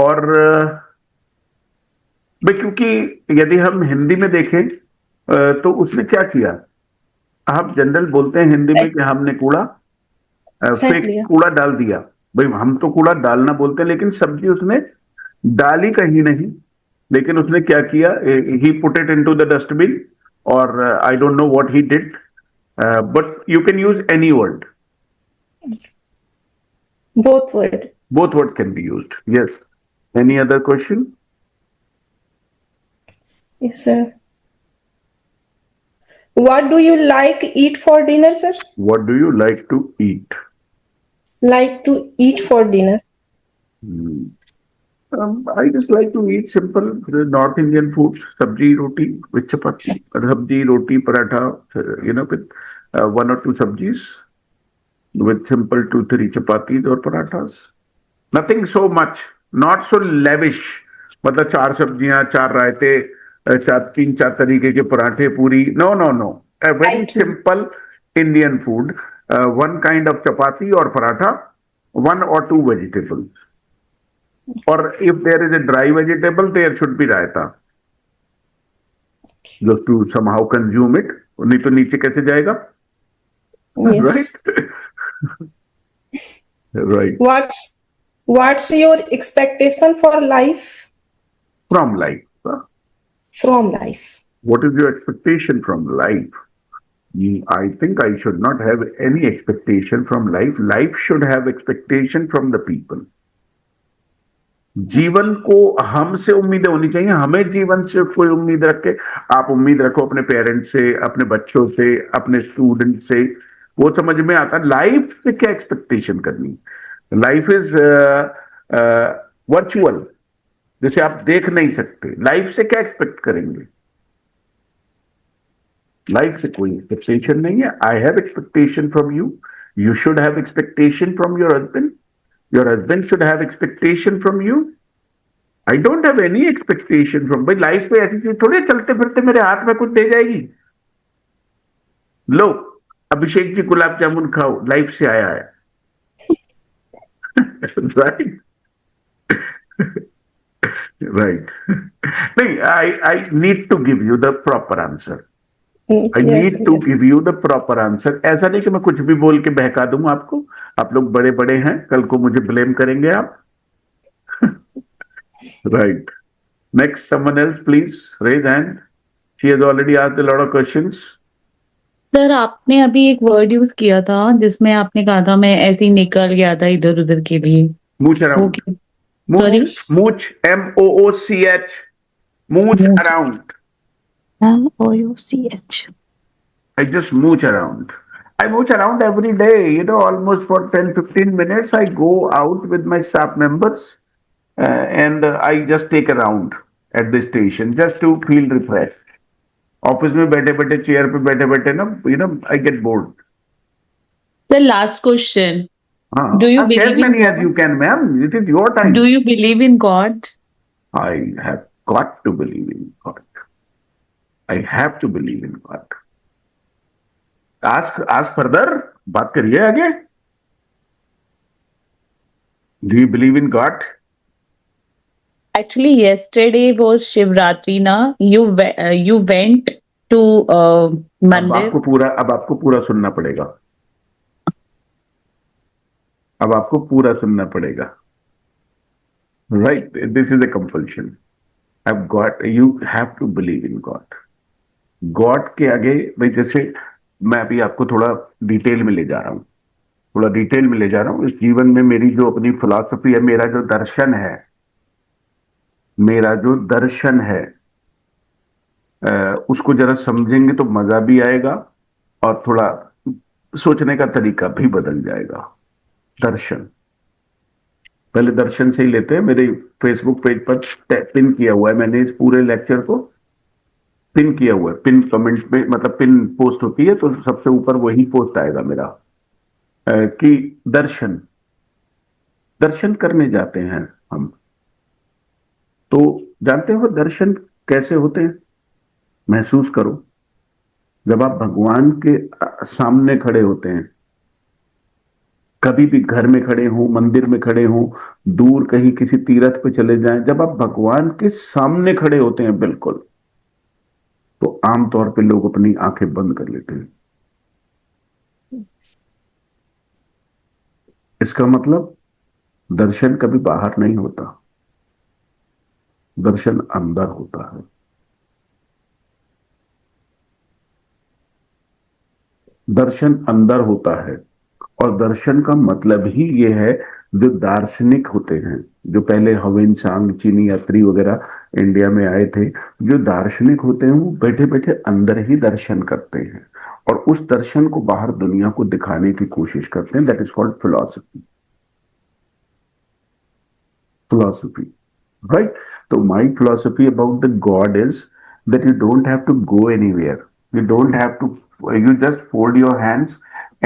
और क्योंकि यदि हम हिंदी में देखें तो उसने क्या किया, हम जनरल बोलते हैं हिंदी में कि हमने कूड़ा कूड़ा डाल दिया। भाई हम तो कूड़ा डालना बोलते हैं, लेकिन सब्जी उसने डाली कहीं नहीं, लेकिन उसने क्या किया, he put it into the dustbin, और I don't know what he did, but you can use any word. Both words can be used. Yes. Any other question? Yes, sir. What do you like eat for dinner, sir? What do you like to eat? Like to eat for dinner. I just like to eat simple North Indian food, sabji, roti with chapati, sabji, roti, paratha, with one or two sabjis, with simple 2-3 chapatis or parathas. Nothing so much, not so lavish. मतलब 4 सब्जियां, 4 रायते, 3-4 तरीके के पराठे, पूरी. No. A very simple Indian food. One kind of chapati or paratha, 1 or 2 vegetables. Or if there is a dry vegetable, there should be raita. Just to somehow consume it. नहीं तो नीचे कैसे जाएगा? Yes. Right. What's your expectation for life? From life. From life. What is your expectation from life? I think I should not have any expectation from life. Life should have expectation from the people. जीवन को हमसे उम्मीदें होनी चाहिए, हमें जीवन से कोई उम्मीद रखे। आप उम्मीद रखो अपने पेरेंट्स से, अपने बच्चों से, अपने स्टूडेंट से, वो समझ में आता है। लाइफ से क्या एक्सपेक्टेशन करनी? लाइफ इज वर्चुअल, जैसे आप देख नहीं सकते। लाइफ से क्या एक्सपेक्ट करेंगे? लाइफ से कोई एक्सपेक्टेशन नहीं है। I have expectation from you, you should have expectation from your husband, your husband should have expectation from you. I don't have any expectation from, भाई लाइफ में ऐसी चीज थोड़ी चलते फिरते मेरे हाथ में कुछ दे जाएगी। लो अभिषेक जी गुलाब जामुन खाओ, लाइफ से आया है। Right right. नहीं, I need to give you the proper answer. I need to give you the proper answer. ऐसा नहीं कि मैं कुछ भी बोल के बहका दूं आपको। आप लोग बड़े बड़े हैं, कल को मुझे ब्लेम करेंगे आप। Right. Next, someone else please raise hand. She has already asked a lot of questions. Sir आपने अभी एक वर्ड यूज किया था जिसमें आपने कहा था मैं ऐसे ही निकल गया था इधर उधर के लिए। मूच वो अराउंड। क्या? Sorry? मूच, MOOCH, मूच Mooch. Around. MOUCH. I just mooch around. I mooch around every day, you know, almost for 10-15 minutes. I go out with my staff members and I just take a round at the station just to feel refreshed. Office में बैठे बैठे, chair पे बैठे बैठे ना, you know, I get bored. The last question. Do you Ask as believe in many as God? you can, ma'am. It is your time. Do you believe in God? I have got to believe in God. I have to believe in God. Ask further. बात करिए आगे. Do you believe in God? Actually, yesterday was Shivratri, na? You went to अब mandir. आपको पूरा सुनना पड़ेगा। अब आपको पूरा सुनना पड़ेगा। Right? This is a compulsion. You have to believe in God. God के आगे भाई, जैसे मैं अभी आपको थोड़ा डिटेल में ले जा रहा हूं, थोड़ा डिटेल में ले जा रहा हूं। इस जीवन में मेरी जो अपनी फिलॉसफी है, मेरा जो दर्शन है, उसको जरा समझेंगे तो मजा भी आएगा और थोड़ा सोचने का तरीका भी बदल जाएगा। दर्शन, पहले दर्शन से ही लेते हैं। मेरे फेसबुक पेज पर पिन किया हुआ है, मैंने इस पूरे लेक्चर को पिन किया हुआ है। पिन कमेंट में, मतलब पिन पोस्ट होती है तो सबसे ऊपर वही पोस्ट आएगा मेरा, कि दर्शन करने जाते हैं हम। तो जानते हो दर्शन कैसे होते हैं? महसूस करो, जब आप भगवान के सामने खड़े होते हैं, कभी भी घर में खड़े हो, मंदिर में खड़े हो, दूर कहीं किसी तीर्थ पे चले जाएं, जब आप भगवान के सामने खड़े होते हैं बिल्कुल, तो आमतौर पे लोग अपनी आंखें बंद कर लेते हैं। इसका मतलब दर्शन कभी बाहर नहीं होता, दर्शन अंदर होता है। दर्शन अंदर होता है, और दर्शन का मतलब ही ये है, जो दार्शनिक होते हैं, जो पहले हवेन सांग चीनी यात्री वगैरह इंडिया में आए थे, जो दार्शनिक होते हैं वो बैठे बैठे अंदर ही दर्शन करते हैं और उस दर्शन को बाहर दुनिया को दिखाने की कोशिश करते हैं। That is called philosophy. Right? तो my philosophy about the God is that you don't have to go anywhere, you don't have to, you just fold your hands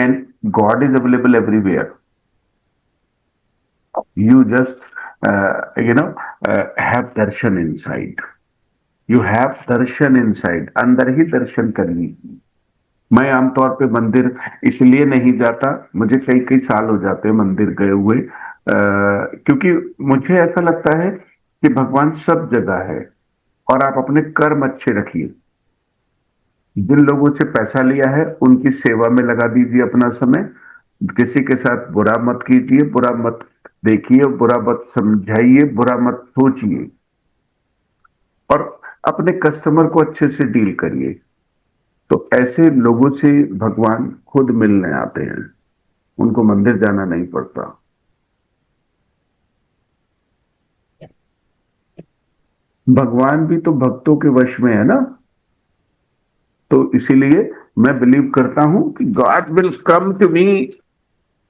and God is available everywhere. You just have darshan inside. You have darshan inside. अंदर ही दर्शन कर लीजिए। मैं आमतौर पे मंदिर इसलिए नहीं जाता, मुझे कई कई साल हो जाते हैं मंदिर गए हुए, क्योंकि मुझे ऐसा लगता है कि भगवान सब जगह है और आप अपने कर्म अच्छे रखिए। जिन लोगों से पैसा लिया है उनकी सेवा में लगा दीजिए अपना समय। किसी के साथ बुरा मत कीजिए, बुरा मत देखिए, बुरा मत समझाइए, बुरा मत सोचिए, और अपने कस्टमर को अच्छे से डील करिए। तो ऐसे लोगों से भगवान खुद मिलने आते हैं, उनको मंदिर जाना नहीं पड़ता। भगवान भी तो भक्तों के वश में है ना। तो इसीलिए मैं बिलीव करता हूं कि God will come to me,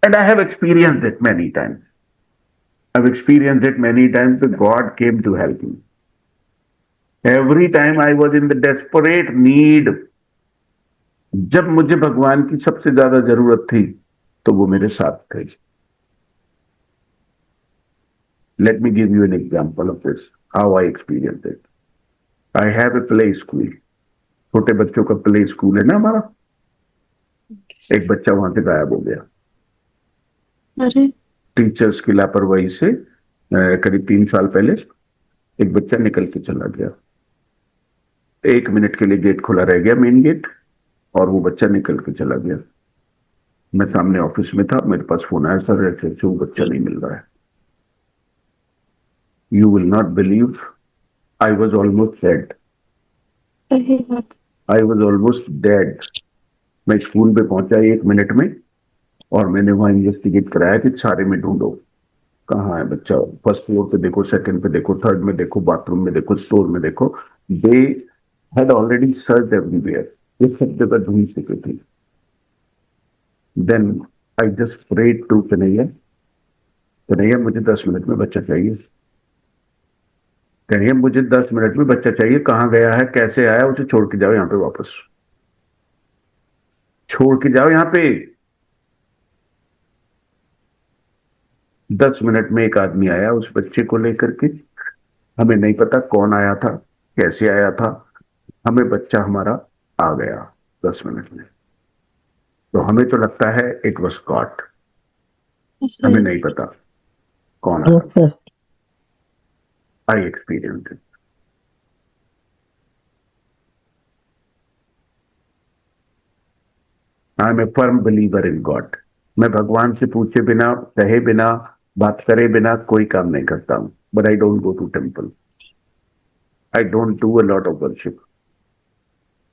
and I have experienced it many times. I have experienced it many times that God came to help me. Every time I was in the desperate need, जब मुझे भगवान की सबसे ज्यादा जरूरत थी तो वो मेरे साथ थे। Let me give you an example of this, how I experience it. I have a play school, छोटे बच्चों का प्ले स्कूल है ना हमारा। एक बच्चा वहां से गायब हो गया, अरे टीचर्स की लापरवाही से। करीब 3 साल पहले एक बच्चा निकल के चला गया। 1 मिनट के लिए गेट खुला रह गया, मेन गेट, और वो बच्चा निकल के चला गया। मैं सामने ऑफिस में था, मेरे पास फोन आया, सर ऐसे वो बच्चा नहीं मिल रहा है। You will not believe, I was almost dead. सही बात। I was almost dead. मैं स्कूल पे पहुंचा 1 मिनट में, और मैंने वहां इन्वेस्टिगेट कराया कि सारे में ढूंढो कहाँ है बच्चा। फर्स्ट फ्लोर पे देखो, सेकंड पे देखो, थर्ड में देखो, बाथरूम में देखो, स्टोर में देखो। They had already search everywhere, ये सब जगह ढूंढ चुके थे। Then I just prayed to Kanhaiya, Kanhaiya मुझे 10 मिनट में बच्चा चाहिए। कन्हैया मुझे 10 मिनट में बच्चा चाहिए, कहाँ गया है, कैसे आया, उसे छोड़ के जाओ यहाँ पे, वापस छोड़ के जाओ यहाँ पे। 10 मिनट में एक आदमी आया उस बच्चे को लेकर के। हमें नहीं पता कौन आया था, कैसे आया था, हमें बच्चा हमारा आ गया 10 मिनट में। तो हमें तो लगता है इट वॉज गॉड, हमें नहीं पता कौन आया। Yes, sir. I experience it. I am a firm believer in God. मैं भगवान से पूछे बिना, कहे बिना, बात करे बिना कोई काम नहीं करता हूं। But I don't go to temple, I don't do a lot of worship.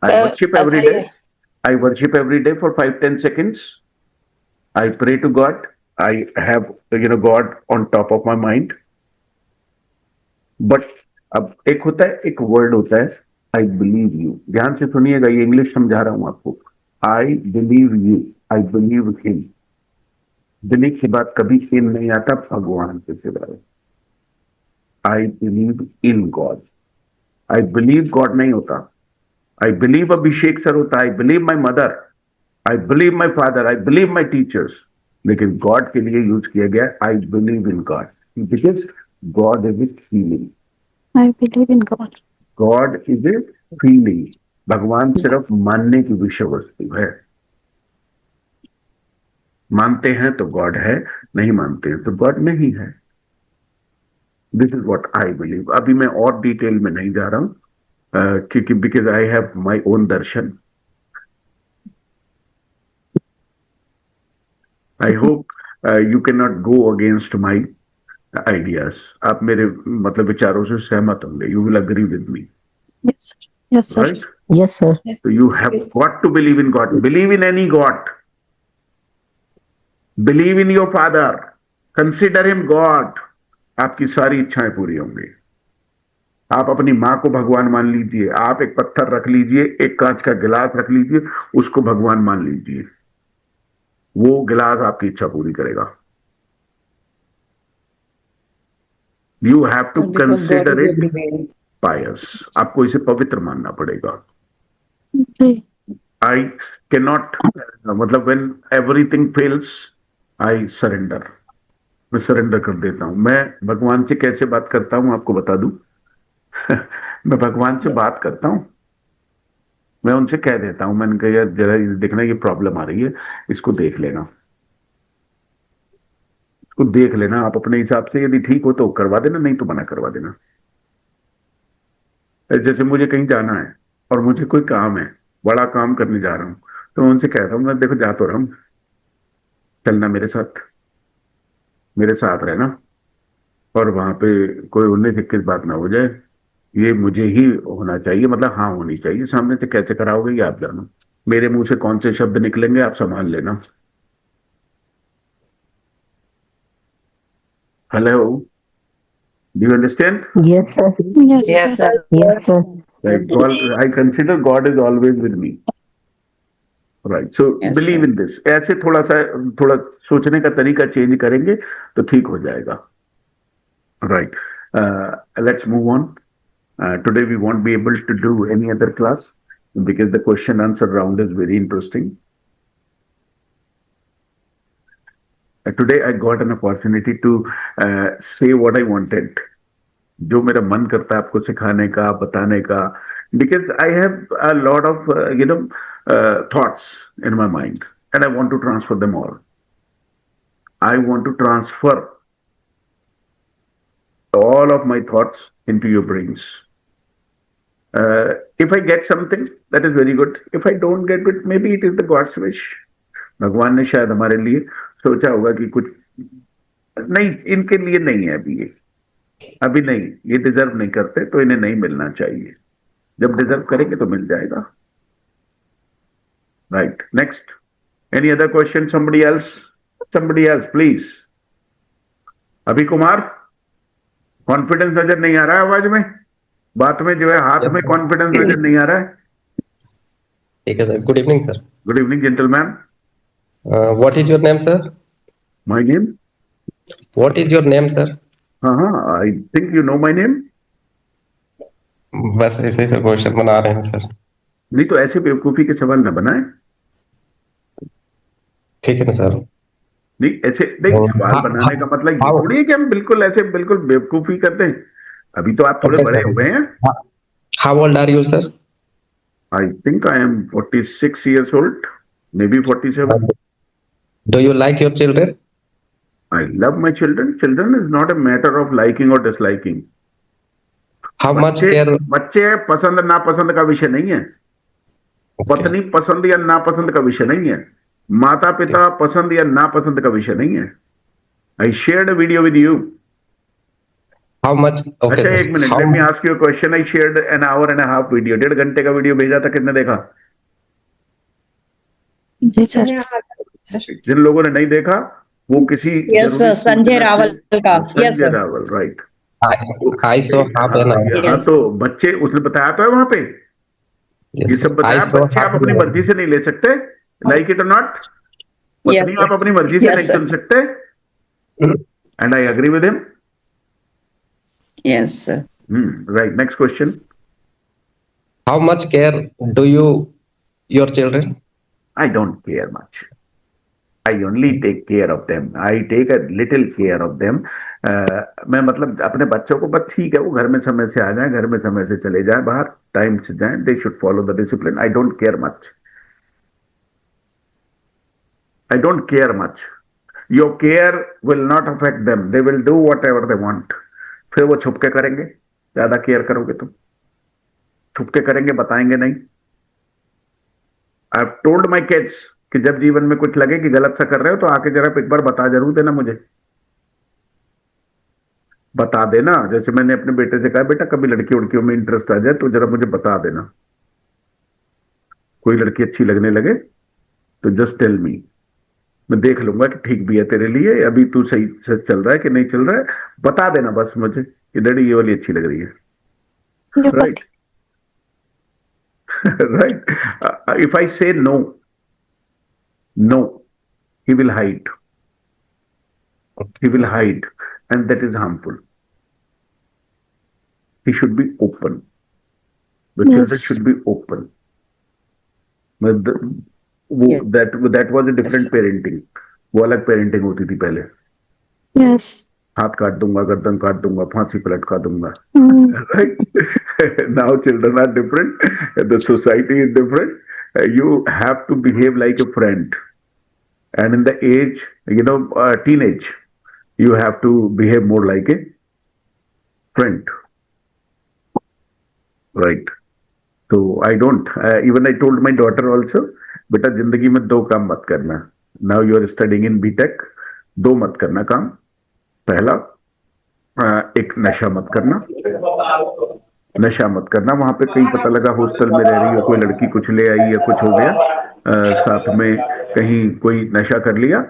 I worship every अच्छा day, I worship every day for 5-10 seconds. I pray to God. I have, God on top of my mind. But अब एक होता है, एक word होता है, I believe you. ध्यान से सुनिएगा, ये इंग्लिश समझा रहा हूं आपको। I believe you. I believe him. Believe के बाद कभी इन नहीं आता भगवान के सिवाय। I believe in God. I believe God नहीं होता। I believe अभिषेक सर होता है, I believe my mother, I believe my father, I believe my teachers, लेकिन God के लिए यूज किया गया I believe in God, because God is a feeling. I believe in God. God is a feeling. भगवान सिर्फ मानने की विषय वस्तु है। मानते हैं तो गॉड है, नहीं मानते हैं तो गॉड नहीं है। This is what I believe. अभी मैं और डिटेल में नहीं जा रहा हूं, क्योंकि because I have my own Darshan. I hope you can not go against my ideas. आप मेरे मतलब विचारों से सहमत होंगे। You will agree with me, Yes, sir. Yes, sir. Right? Yes, sir. So you have got to believe in God. Believe in any God. Believe in your father. Consider him God. आपकी सारी इच्छाएं पूरी होंगी। आप अपनी माँ को भगवान मान लीजिए, आप एक पत्थर रख लीजिए, एक कांच का गिलास रख लीजिए, उसको भगवान मान लीजिए, वो गिलास आपकी इच्छा पूरी करेगा। You have to consider it pious. आपको इसे पवित्र मानना पड़ेगा। आई कैन नॉट, मतलब when everything fails I surrender. मैं सरेंडर कर देता हूं। मैं भगवान से कैसे बात करता हूं आपको बता दूं। मैं भगवान से बात करता हूं, मैं उनसे कह देता हूं, मैंने कहा यार जरा देखना ये प्रॉब्लम आ रही है, इसको देख लेना, इसको देख लेना आप अपने हिसाब से, यदि ठीक हो तो करवा देना, नहीं तो मना करवा देना। जैसे मुझे कहीं जाना है और मुझे कोई काम है, बड़ा काम करने जा रहा हूं, तो मैं उनसे कहता हूं मैं देखो जा तो रहा हूं, चलना मेरे साथ रहना, और वहां पे कोई 19-21 बात ना हो जाए, ये मुझे ही होना चाहिए, मतलब हाँ होनी चाहिए। सामने से कैसे कराओगे ये आप जानो, मेरे मुंह से कौन से शब्द निकलेंगे आप संभाल लेना। Hello, do you understand? Yes, sir. Yes, sir. Yes, sir. I consider God is always with me. Right, so Yes, believe sir. In this. ऐसे थोड़ा सोचने का तरीका चेंज करेंगे तो ठीक हो जाएगा। Right, let's move on. Today we won't be able to do any other class because the question answer round is very interesting. Today I got an opportunity to say what I wanted, जो मेरा मन करता है आपको सिखाने का, बताने का, because I have a lot of thoughts in my mind and I want to transfer them all. I want to transfer all of my thoughts into your brains. If I get something, that is very good. If I don't get it, maybe it is the God's wish. भगवान ने शायद हमारे लिए सोचा होगा कि कुछ नहीं, इनके लिए नहीं है अभी, ये अभी नहीं, ये डिजर्व नहीं करते तो इन्हें नहीं मिलना चाहिए। जब डिजर्व करेंगे तो मिल जाएगा। Right, next, any other question? somebody else please. अभी कुमार, कॉन्फिडेंस नजर नहीं आ रहा है आवाज में, बात में जो है हाथ में कॉन्फिडेंस नजर नहीं आ रहा है। ठीक है sir. Good evening sir. Good evening gentleman. What is your name sir? My name? What is your name sir? हाँ, I think you know my name. बस ऐसे ही सर क्वेश्चन बना रहे हैं सर। नहीं तो ऐसे बेवकूफी के सवाल न बनाए। ठीक है ना सर। नहीं ऐसे नहीं, सवाल बनाने का मतलब ये थोड़ी है कि हम बिल्कुल ऐसे बिल्कुल बेवकूफी करते हैं। अभी तो आप थोड़े बड़े हो गए हैं। How old are you sir? I think I am 46 years old, maybe 47. Do you like your children? I love my children. Children is not a matter of liking or disliking. How much care? बच्चे पसंद नापसंद का विषय नहीं है, पत्नी पसंद या नापसंद का विषय नहीं है, माता पिता पसंद या नापसंद का विषय नहीं है। I shared a video with you. How much? Okay अच्छा सर। एक minute, let me ask you a question. I shared an hour and half video, 1.5 घंटे का वीडियो भेजा था, कितने देखा? जी सर। जिन लोगों ने नहीं देखा वो किसी Yes, sir. संजय रावल का। Yes, Sanjay sir. Rawal, right. I so half an hour. हाँ, तो बच्चे उसने बताया तो है वहां पे, ये सब बताया। बच्चे आप अपनी मर्जी से नहीं ले सकते, लाइक इट और नॉट। पत्नी आप अपनी मर्जी से नहीं चुन सकते, and I agree with him. Yes, sir. Right, next question. How much care do you your children? I don't care much. I only take care of them. I take a little care of them. मैं मतलब अपने बच्चों को बस ठीक है, वो घर में समय से आ जाए, घर में समय से चले जाए, बाहर टाइम से जाए। They should follow the discipline. I don't care much. I don't care much. Your care will not affect them. They will do whatever they want. फिर वो छुप के करेंगे, ज्यादा केयर करोगे तो छुप के करेंगे, बताएंगे नहीं। I have told my kids कि जब जीवन में कुछ लगे कि गलत सा कर रहे हो तो आके जरा एक बार बता जरूर देना, मुझे बता देना। जैसे मैंने अपने बेटे से कहा, बेटा कभी लड़की उड़कियों में इंटरेस्ट आ जाए तो जरा मुझे बता देना। कोई लड़की अच्छी लगने लगे तो जस्ट टेल मी, मैं देख लूंगा कि ठीक भी है तेरे लिए, अभी तू सही से चल रहा है कि नहीं चल रहा है, बता देना बस मुझे कि डैडी ये वाली अच्छी लग रही है। Right right. इफ आई से no, he will hide. He will hide, and that is harmful. He should be open. The children should be open. That was a different parenting. वो अलग पेरेंटिंग होती थी पहले। Yes. हाथ काट दूंगा, गर्दन काट दूंगा, फांसी पर लटका दूंगा। Right? Now children are different. The society is different. You have to behave like a friend. And in the age, teenage, you have to behave more like a friend. Right? So I don't. Even I told my daughter also, बेटा जिंदगी में 2 काम मत करना। Now you are studying in BTech. 2 मत करना काम। पहला, एक नशा मत करना, नशा मत करना। वहां पे कहीं पता लगा हॉस्टल में रह रही हो, कोई लड़की कुछ ले आई या कुछ हो गया, साथ में कहीं कोई नशा कर लिया,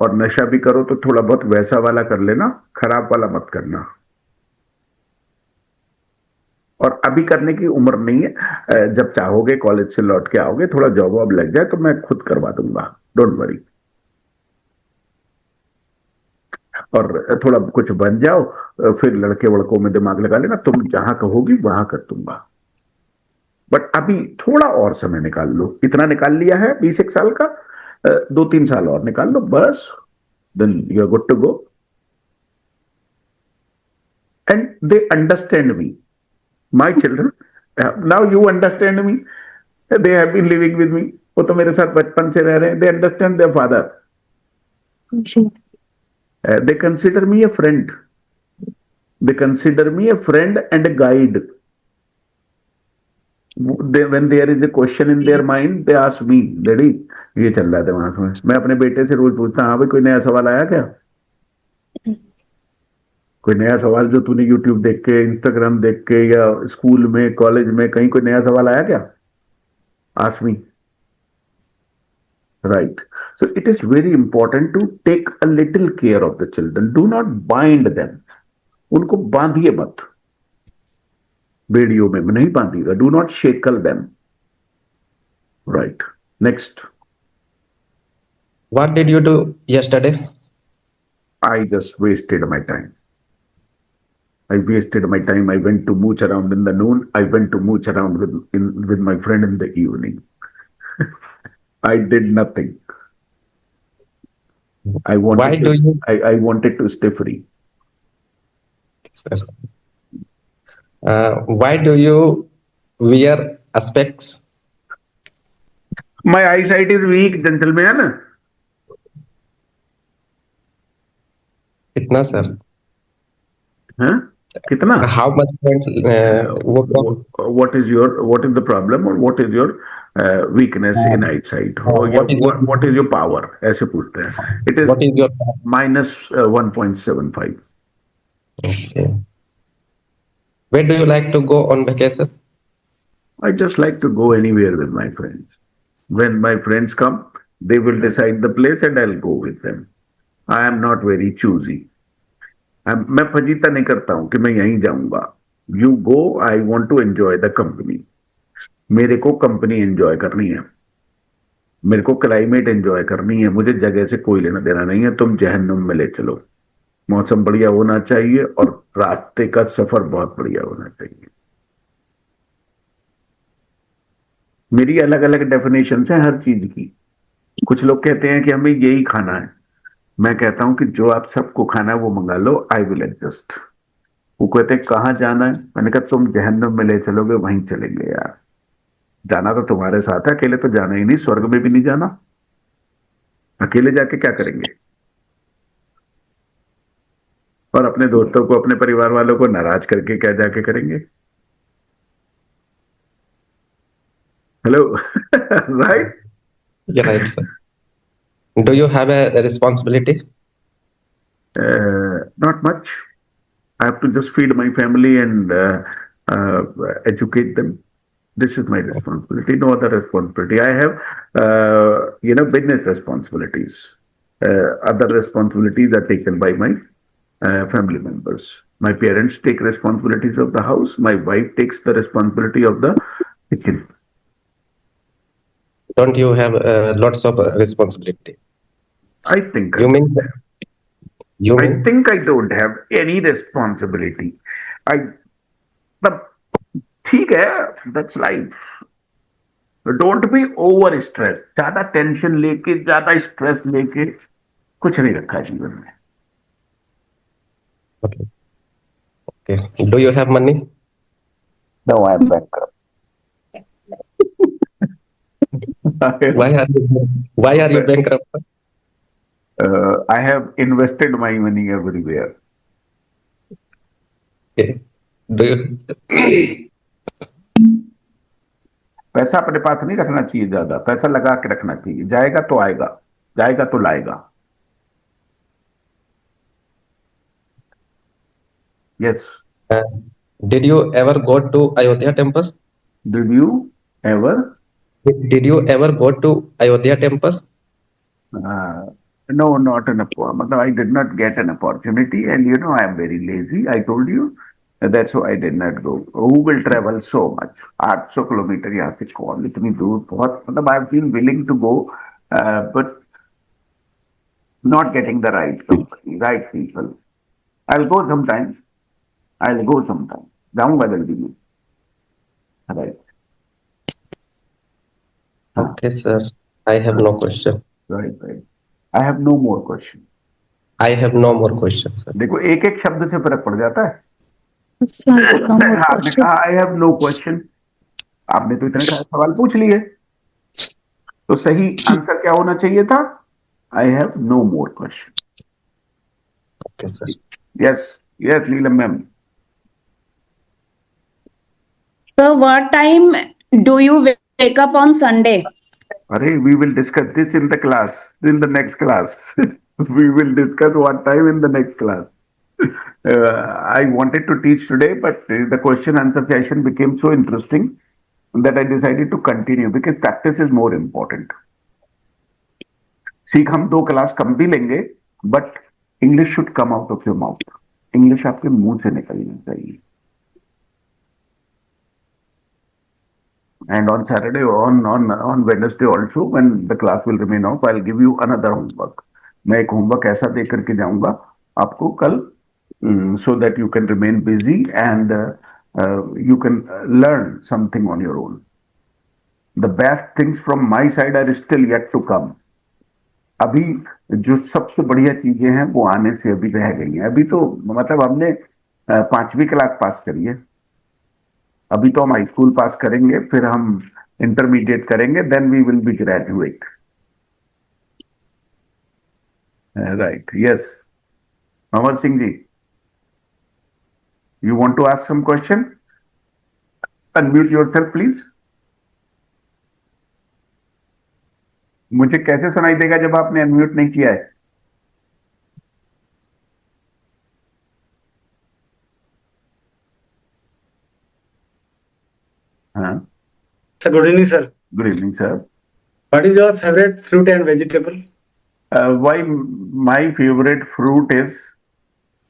और नशा भी करो तो थोड़ा बहुत वैसा वाला कर लेना, खराब वाला मत करना। और अभी करने की उम्र नहीं है, जब चाहोगे कॉलेज से लौट के आओगे, थोड़ा जॉब वॉब लग जाए तो मैं खुद करवा दूंगा, डोंट वरी। और थोड़ा कुछ बन जाओ, फिर लड़के वड़कों में दिमाग लगा लेना, तुम जहां कहोगी वहां कर दूंगा। बट अभी थोड़ा और समय निकाल लो, इतना निकाल लिया है 20 साल का, 2-3 साल और निकाल लो बस, then you are good to go. And they understand me, my children, now you understand me, they have been living with me, वो तो मेरे साथ बचपन से रह रहे हैं, they understand their father, they consider me a friend, they consider me a friend and a guide. When there is a question in their mind, they ask me, daddy ये चल रहा है दिमाग में, मैं अपने बेटे से रोज पूछता, हाँ भाई कोई नया सवाल आया क्या, कोई नया सवाल जो तूने यूट्यूब देख के, इंस्टाग्राम देख के, या स्कूल में कॉलेज में कहीं कोई नया सवाल आया क्या, ask me, right. So it is very important to take a little care of the children. Do not bind them. उनको बांधिए मत, बेड़ियों में नहीं बांधिएगा। Do not shackle them. Right. Next. What did you do yesterday? I just wasted my time. I wasted my time. I went to mooch around in the noon. I went to mooch around with my friend in the evening. I did nothing. I wanted to stay free. Sir. Why do you wear specs? My eyesight is weak, gentleman. कितना sir? Huh? कितना? How much points? What is the problem, or what is your weakness in eyesight? What is your power? ऐसे पूछते हैं. It is, what is your minus 1.75. Okay. Where do you like to go on vacation? I just like to go anywhere with my friends. When my friends come, they will decide the place and I'll go with them. I am not very choosy. मैं fajita नहीं करता हूं कि मैं यहीं जाऊंगा. You go, I want to enjoy the company. मेरे को कंपनी एंजॉय करनी है, मेरे को क्लाइमेट एंजॉय करनी है, मुझे जगह से कोई लेना देना नहीं है. तुम जहन्नुम में ले चलो, मौसम बढ़िया होना चाहिए और रास्ते का सफर बहुत बढ़िया होना चाहिए. मेरी अलग अलग डेफिनेशन है हर चीज की. कुछ लोग कहते हैं कि हमें यही खाना है, मैं कहता हूं कि जो आप सबको खाना है वो मंगा लो, आई विल एडजस्ट. वो कहते हैं कहाँ जाना है, मैंने कहा तुम जहन्नुम में ले चलोगे वहीं चलेंगे यार. जाना तो तुम्हारे साथ है, अकेले तो जाना ही नहीं, स्वर्ग में भी नहीं जाना, अकेले जाके क्या करेंगे. और अपने दोस्तों को, अपने परिवार वालों को नाराज करके क्या जाके करेंगे. Hello. Right. Yeah, right, sir. Do you have a responsibility? Not much. I have to just feed my family and educate them. This is my responsibility. No other responsibility. I have, business responsibilities. Other responsibilities are taken by my family members. My parents take responsibilities of the house. My wife takes the responsibility of the kitchen. Don't you have lots of responsibility? I think. You mean? I think I don't have any responsibility. ठीक है, that's life. Don't be over stressed. ज्यादा tension लेके, ज्यादा stress लेके कुछ नहीं रखा है जीवन में. Okay. Do you have money? No, I am bankrupt. Why are you bankrupt? I have invested my money everywhere. Okay. Do you? पैसा अपने पास नहीं रखना चाहिए, ज्यादा पैसा लगा के रखना चाहिए. जाएगा तो आएगा, जाएगा तो लाएगा. Yes. Did you ever go to Ayodhya temple? Did you ever? Did you ever go to Ayodhya temple? No, not an opportunity. I did not get an opportunity, and you know I am very lazy. I told you. That's why I did not go. Who will travel so much? 800 kilometre यहाँ से कौन इतनी दूर बहुत मतलब I have been willing to go, but not getting the right company, right people. I'll go sometime. I'll go sometime. जाऊंगा जल्दी में. Right. Okay, sir. I have no question. Right. Right. I have no more question. I have no more questions, sir. देखो एक एक शब्द से फर्क पड़ जाता है. So I have one more आपने question. कहा आई हैव नो क्वेश्चन. आपने तो इतने सारे सवाल पूछ लिए, तो सही आंसर क्या होना चाहिए था? I have no more question. Okay, sir. Yes yes Neelam ma'am. So what time do you wake up on Sunday? अरे we will discuss this in the class, in the next class. We will discuss what time in the next class. I wanted to teach today, but the question answer session became so interesting that I decided to continue because practice is more important. सीख हम 2 class कम भी लेंगे, but English should come out of your mouth. English आपके मुंह से निकलनी चाहिए. And on Saturday, on Wednesday also, when the class will remain off, I'll give you another homework. मैं एक homework ऐसा दे करके जाऊंगा आपको कल, so that you can remain busy and you can learn something on your own. The best things from my side are still yet to come. अभी जो सबसे बढ़िया चीजें हैं वो आने से अभी रह गई हैं. अभी तो मतलब हमने 5वीं क्लास पास करी है. अभी तो हम हाई स्कूल पास करेंगे, फिर हम इंटरमीडिएट करेंगे, then we will be graduate. Right. Yes Amar Singh ji, you want to ask some question? Unmute yourself, please. मुझे कैसे सुनाई देगा जब आपने अनम्यूट नहीं किया है? हाँ. Sir, good evening, sir. Good evening, sir. What is your favorite fruit and vegetable? Why my favorite fruit is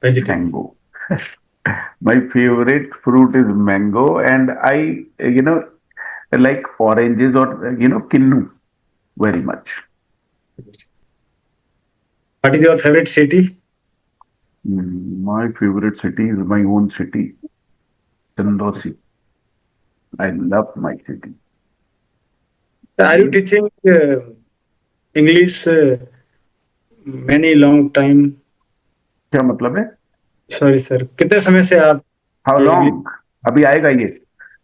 Vegetable. mango. My favorite fruit is mango, and I, like oranges or kinnu very much. What is your favorite city? My favorite city is my own city, Chandosi. I love my city. Are you teaching English many long time? क्या मतलब है? Sorry, sir. कितने समय से आप? How long? अभी आएगा ये.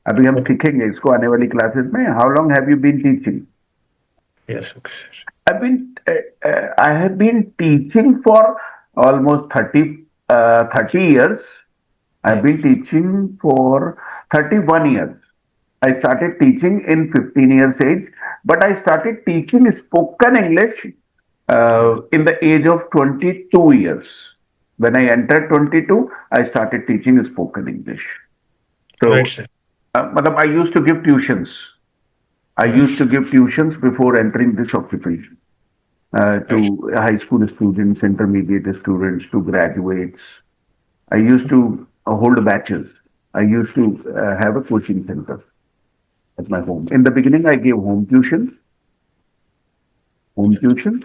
अभी हम सीखेंगे इसको आने वाली क्लासेस में. How long have you been teaching? Yes, okay, sir. I have been teaching for almost 30 years. I've been teaching for 31 years. I started teaching in 15 years age, but I started teaching spoken English in the age of 22 years. When I entered 22, I started teaching spoken English. So, Right, sir. I used to give tuitions. I used to give tuitions before entering this occupation to high school students, intermediate students, to graduates. I used to hold batches. I used to have a coaching center at my home. In the beginning, I gave home tuitions,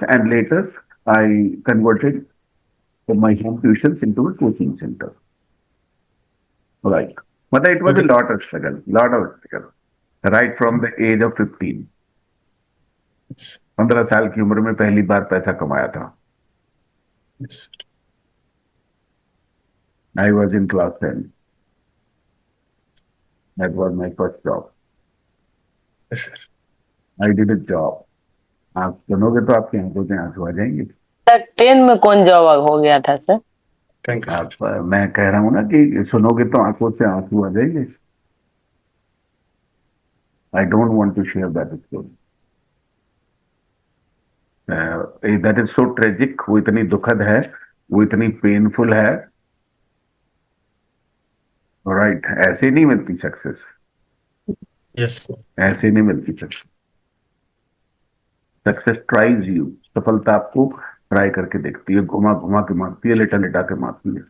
and later I converted my home tuitions into a coaching center. Right. But it was a lot of struggle, right from the age of 15. 15 साल की उम्र में पहली बार पैसा कमाया था. Yes, sir. I was in class 10. That was my first job. Yes, sir. I did a job. आप सुनोगे तो आपकी आंखों से आंसू आ जाएंगे. सर 10 में कौन जॉब हो गया था सर? Thank you, sir. आप मैं कह रहा हूँ ना कि सुनोगे तो आंखों से आंसू आ जाएंगे. I don't want to share that story. That is so tragic. वो इतनी दुखद है, वो इतनी पेनफुल है राइट, ऐसे नहीं मिलती सक्सेस, Yes, sir. ऐसे नहीं मिलती सक्सेस। सक्सेस ट्राइज यू, सफलता आपको ट्राई करके देखती है, घुमा घुमा के मारती है, लेटा लेटा के मारती है,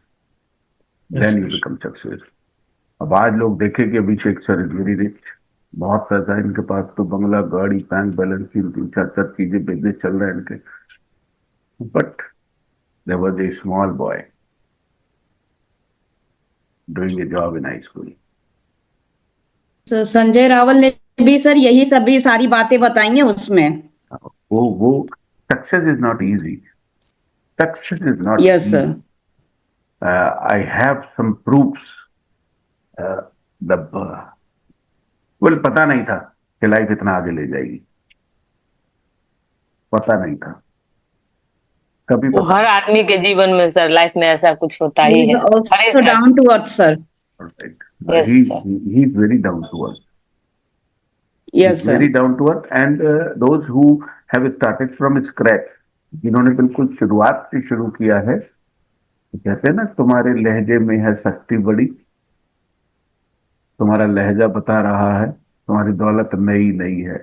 Yes, then you sir. Become success. अब आज लोग देखें कि Abhishek sir is very rich, बहुत पैसा है इनके पास, तो बंगला, गाड़ी, बैंक बैलेंस, तीन चार चार चीजें, बिजनेस चल रहा है इनके, but there was a small boy doing a job in high school. Sanjay Rawal ने भी सर यही सभी सारी बातें बताई हैं उसमें। वो success is not easy, success is not yes sir. I have some proofs. The well, पता नहीं था कि लाइफ इतना आगे ले जाएगी, पता नहीं था कभी। वो हर आदमी के जीवन में सर लाइफ में ऐसा कुछ होता ही है। also down to earth sir. Yes, he sir. he is very down to earth. Yes sir. Very down to earth, and those who have started from scratch, जिन्होंने बिल्कुल शुरुआत से शुरू किया है, कहते हैं ना तुम्हारे लहजे में है शक्ति बड़ी, तुम्हारा लहजा बता रहा है तुम्हारी दौलत नई नई है,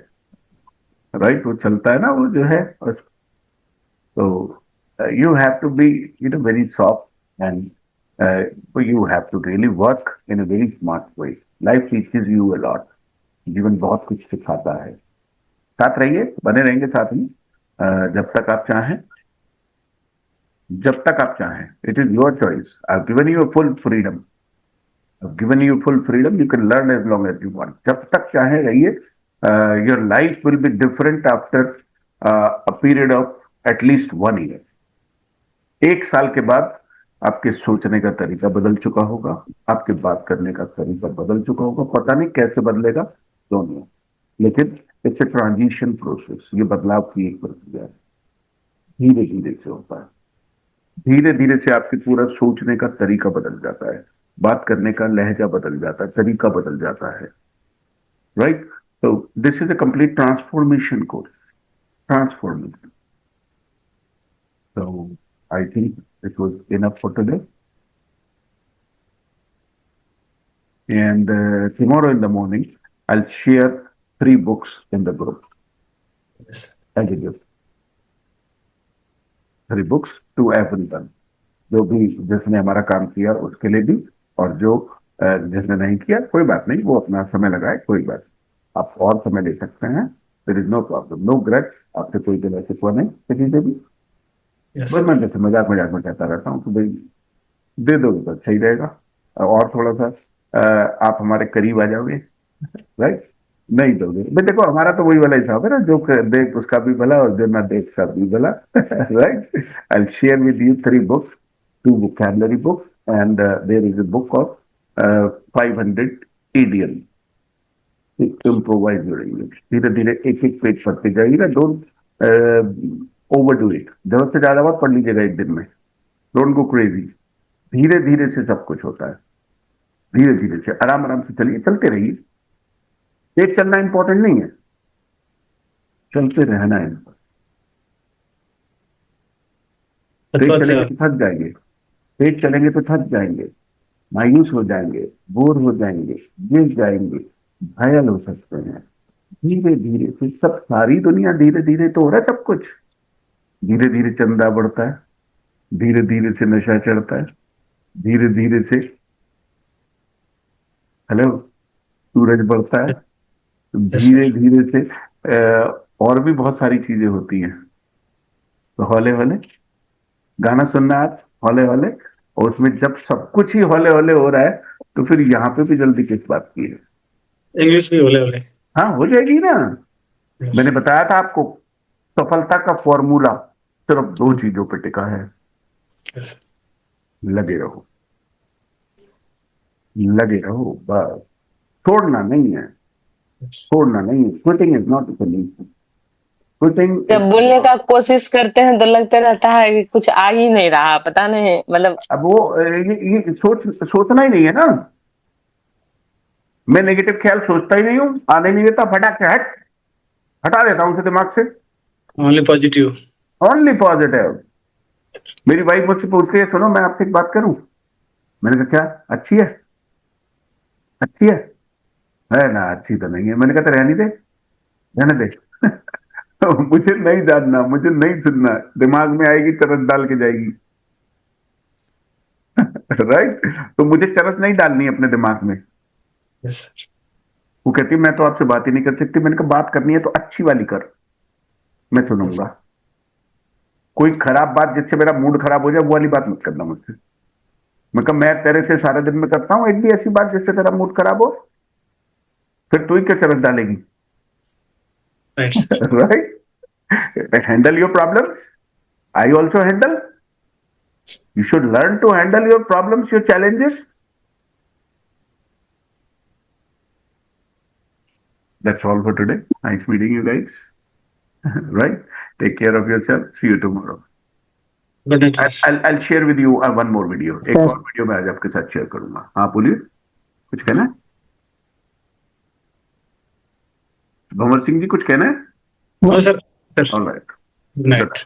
राइट? वो चलता है ना वो जो है। तो you have to be very soft, and you have to really work in a very smart way. Life teaches you a lot, जीवन बहुत कुछ सिखाता है। साथ रहिए, बने रहेंगे साथ में जब तक आप चाहें, जब तक आप चाहें। It is your choice, I have given you full freedom, given you full freedom, you can learn as long as you want. जब तक चाहे रहिए। your life will be different after a period of at least 1 year. 1 साल के बाद आपके सोचने का तरीका बदल चुका होगा, आपके बात करने का तरीका बदल चुका होगा, पता नहीं कैसे बदलेगा, don't know, लेकिन इट्स ए ट्रांजिशन प्रोसेस। ये बदलाव की एक प्रक्रिया है, धीरे धीरे से होता है, धीरे धीरे से आपके पूरा सोचने का तरीका बदल जाता है, बात करने का लहजा बदल जाता है, तरीका बदल जाता है, राइट? तो this is a complete transformation course, transformation. So I think it was enough for today, and tomorrow in the morning I'll share 3 books in the group. Yes. As a gift, 3 books to everyone, जो भी जिसने हमारा काम किया उसके लिए भी, और जो जिसने नहीं किया कोई बात नहीं, वो अपना समय लगाए, कोई बात, आप और समय ले सकते हैं, there is no problem, no grudge, आपसे कोई दिल शिकवा नहीं किसी से भी। Yes. बस मैं जैसे मजाक मजाक में कहता रहता हूँ, तो भाई दे दो तो अच्छा ही रहेगा, और थोड़ा सा आप हमारे करीब आ जाओगे, राइट? नहीं दोगे भाई, देखो हमारा तो वही वाला हिसाब है ना, जो देख उसका भी भला और जो ना देख उसका भी भला, right? I will share with you 3 books, 2 vocabulary books, and there is a book of 500 idioms to improvise your English. धीरे धीरे एक एक पेज पढ़ते जाइएगा, डोंट ओवरडू इट, जरूरत से ज्यादा बात पढ़ लीजिएगा एक दिन में, डोंट गो क्रेजी। धीरे धीरे से सब कुछ होता है, धीरे धीरे से, आराम आराम से चलिए, चलते रहिए। तेज चलना इंपॉर्टेंट नहीं है, चलते रहना है। तेज चलेंगे तो थक जाएंगे, तेज चलेंगे तो थक जाएंगे, मायूस हो जाएंगे, बोर हो जाएंगे, गिर जाएंगे, घायल हो सकते हैं। धीरे धीरे से सब, सारी दुनिया धीरे धीरे तो हो रहा है सब कुछ, धीरे धीरे चंदा बढ़ता है, धीरे धीरे से नशा चढ़ता है, धीरे धीरे से हेलो सूरज बढ़ता है, धीरे धीरे से और भी बहुत सारी चीजें होती हैं। तो हौले हौले गाना सुनना आप, हौले हौले, और उसमें जब सब कुछ ही हौले हौले हो रहा है, तो फिर यहाँ पे भी जल्दी किस बात की है? इंग्लिश भी होले होले। हाँ, हो जाएगी ना। मैंने बताया था आपको, सफलता का फॉर्मूला सिर्फ 2 चीजों पे टिका है, Yes. लगे रहो, लगे रहो, बस, छोड़ना नहीं है, छोड़ना नहीं है। Quitting is not a solution, quitting. जब बोलने का कोशिश करते हैं तो लगता रहता है कि कुछ आ ही नहीं रहा, पता नहीं, मतलब अब वो ये सोचना ही नहीं है ना। मैं नेगेटिव ख्याल सोचता ही नहीं हूँ, आने नहीं देता, फटाक से हटा देता हूँ उसे दिमाग से। Only positive. Only positive. मेरी वाइफ मुझसे पूछती है, सुनो मैं आपसे एक बात करूं, मैंने कहा क्या? अच्छी है, अच्छी है ना? अच्छी तो नहीं है। मैंने कहा तो रहने दे, रहने दे। मुझे नहीं जानना, मुझे नहीं सुनना, दिमाग में आएगी चरस डाल के जाएगी। राइट? तो मुझे चरस नहीं डालनी है अपने दिमाग में। Yes, sir. वो कहती मैं तो आपसे बात ही नहीं कर सकती। मैंने कहा बात करनी है तो अच्छी वाली कर, मैं सुनूंगा। कोई खराब बात जिससे मेरा मूड खराब हो जाए वो वाली बात मत करना मुझसे। मैं कहा मैं तेरे से सारे दिन में करता हूं एक भी ऐसी बात जिससे तेरा मूड खराब हो, फिर तू ही क्या चरस डालेगी? Right, sir. Right? Handle your problems, I also handle. You should learn to handle your problems, your challenges. That's all for today. Nice meeting you guys. Right? Take care of yourself. See you tomorrow. Good night, sir. I'll share with you one more video. एक Sir. और video मैं आज आपके साथ share करूंगा। हाँ बोलिए, कुछ कहना है? भंवर सिंह जी कुछ कहना है? No, sir. Sir. All right. Good night.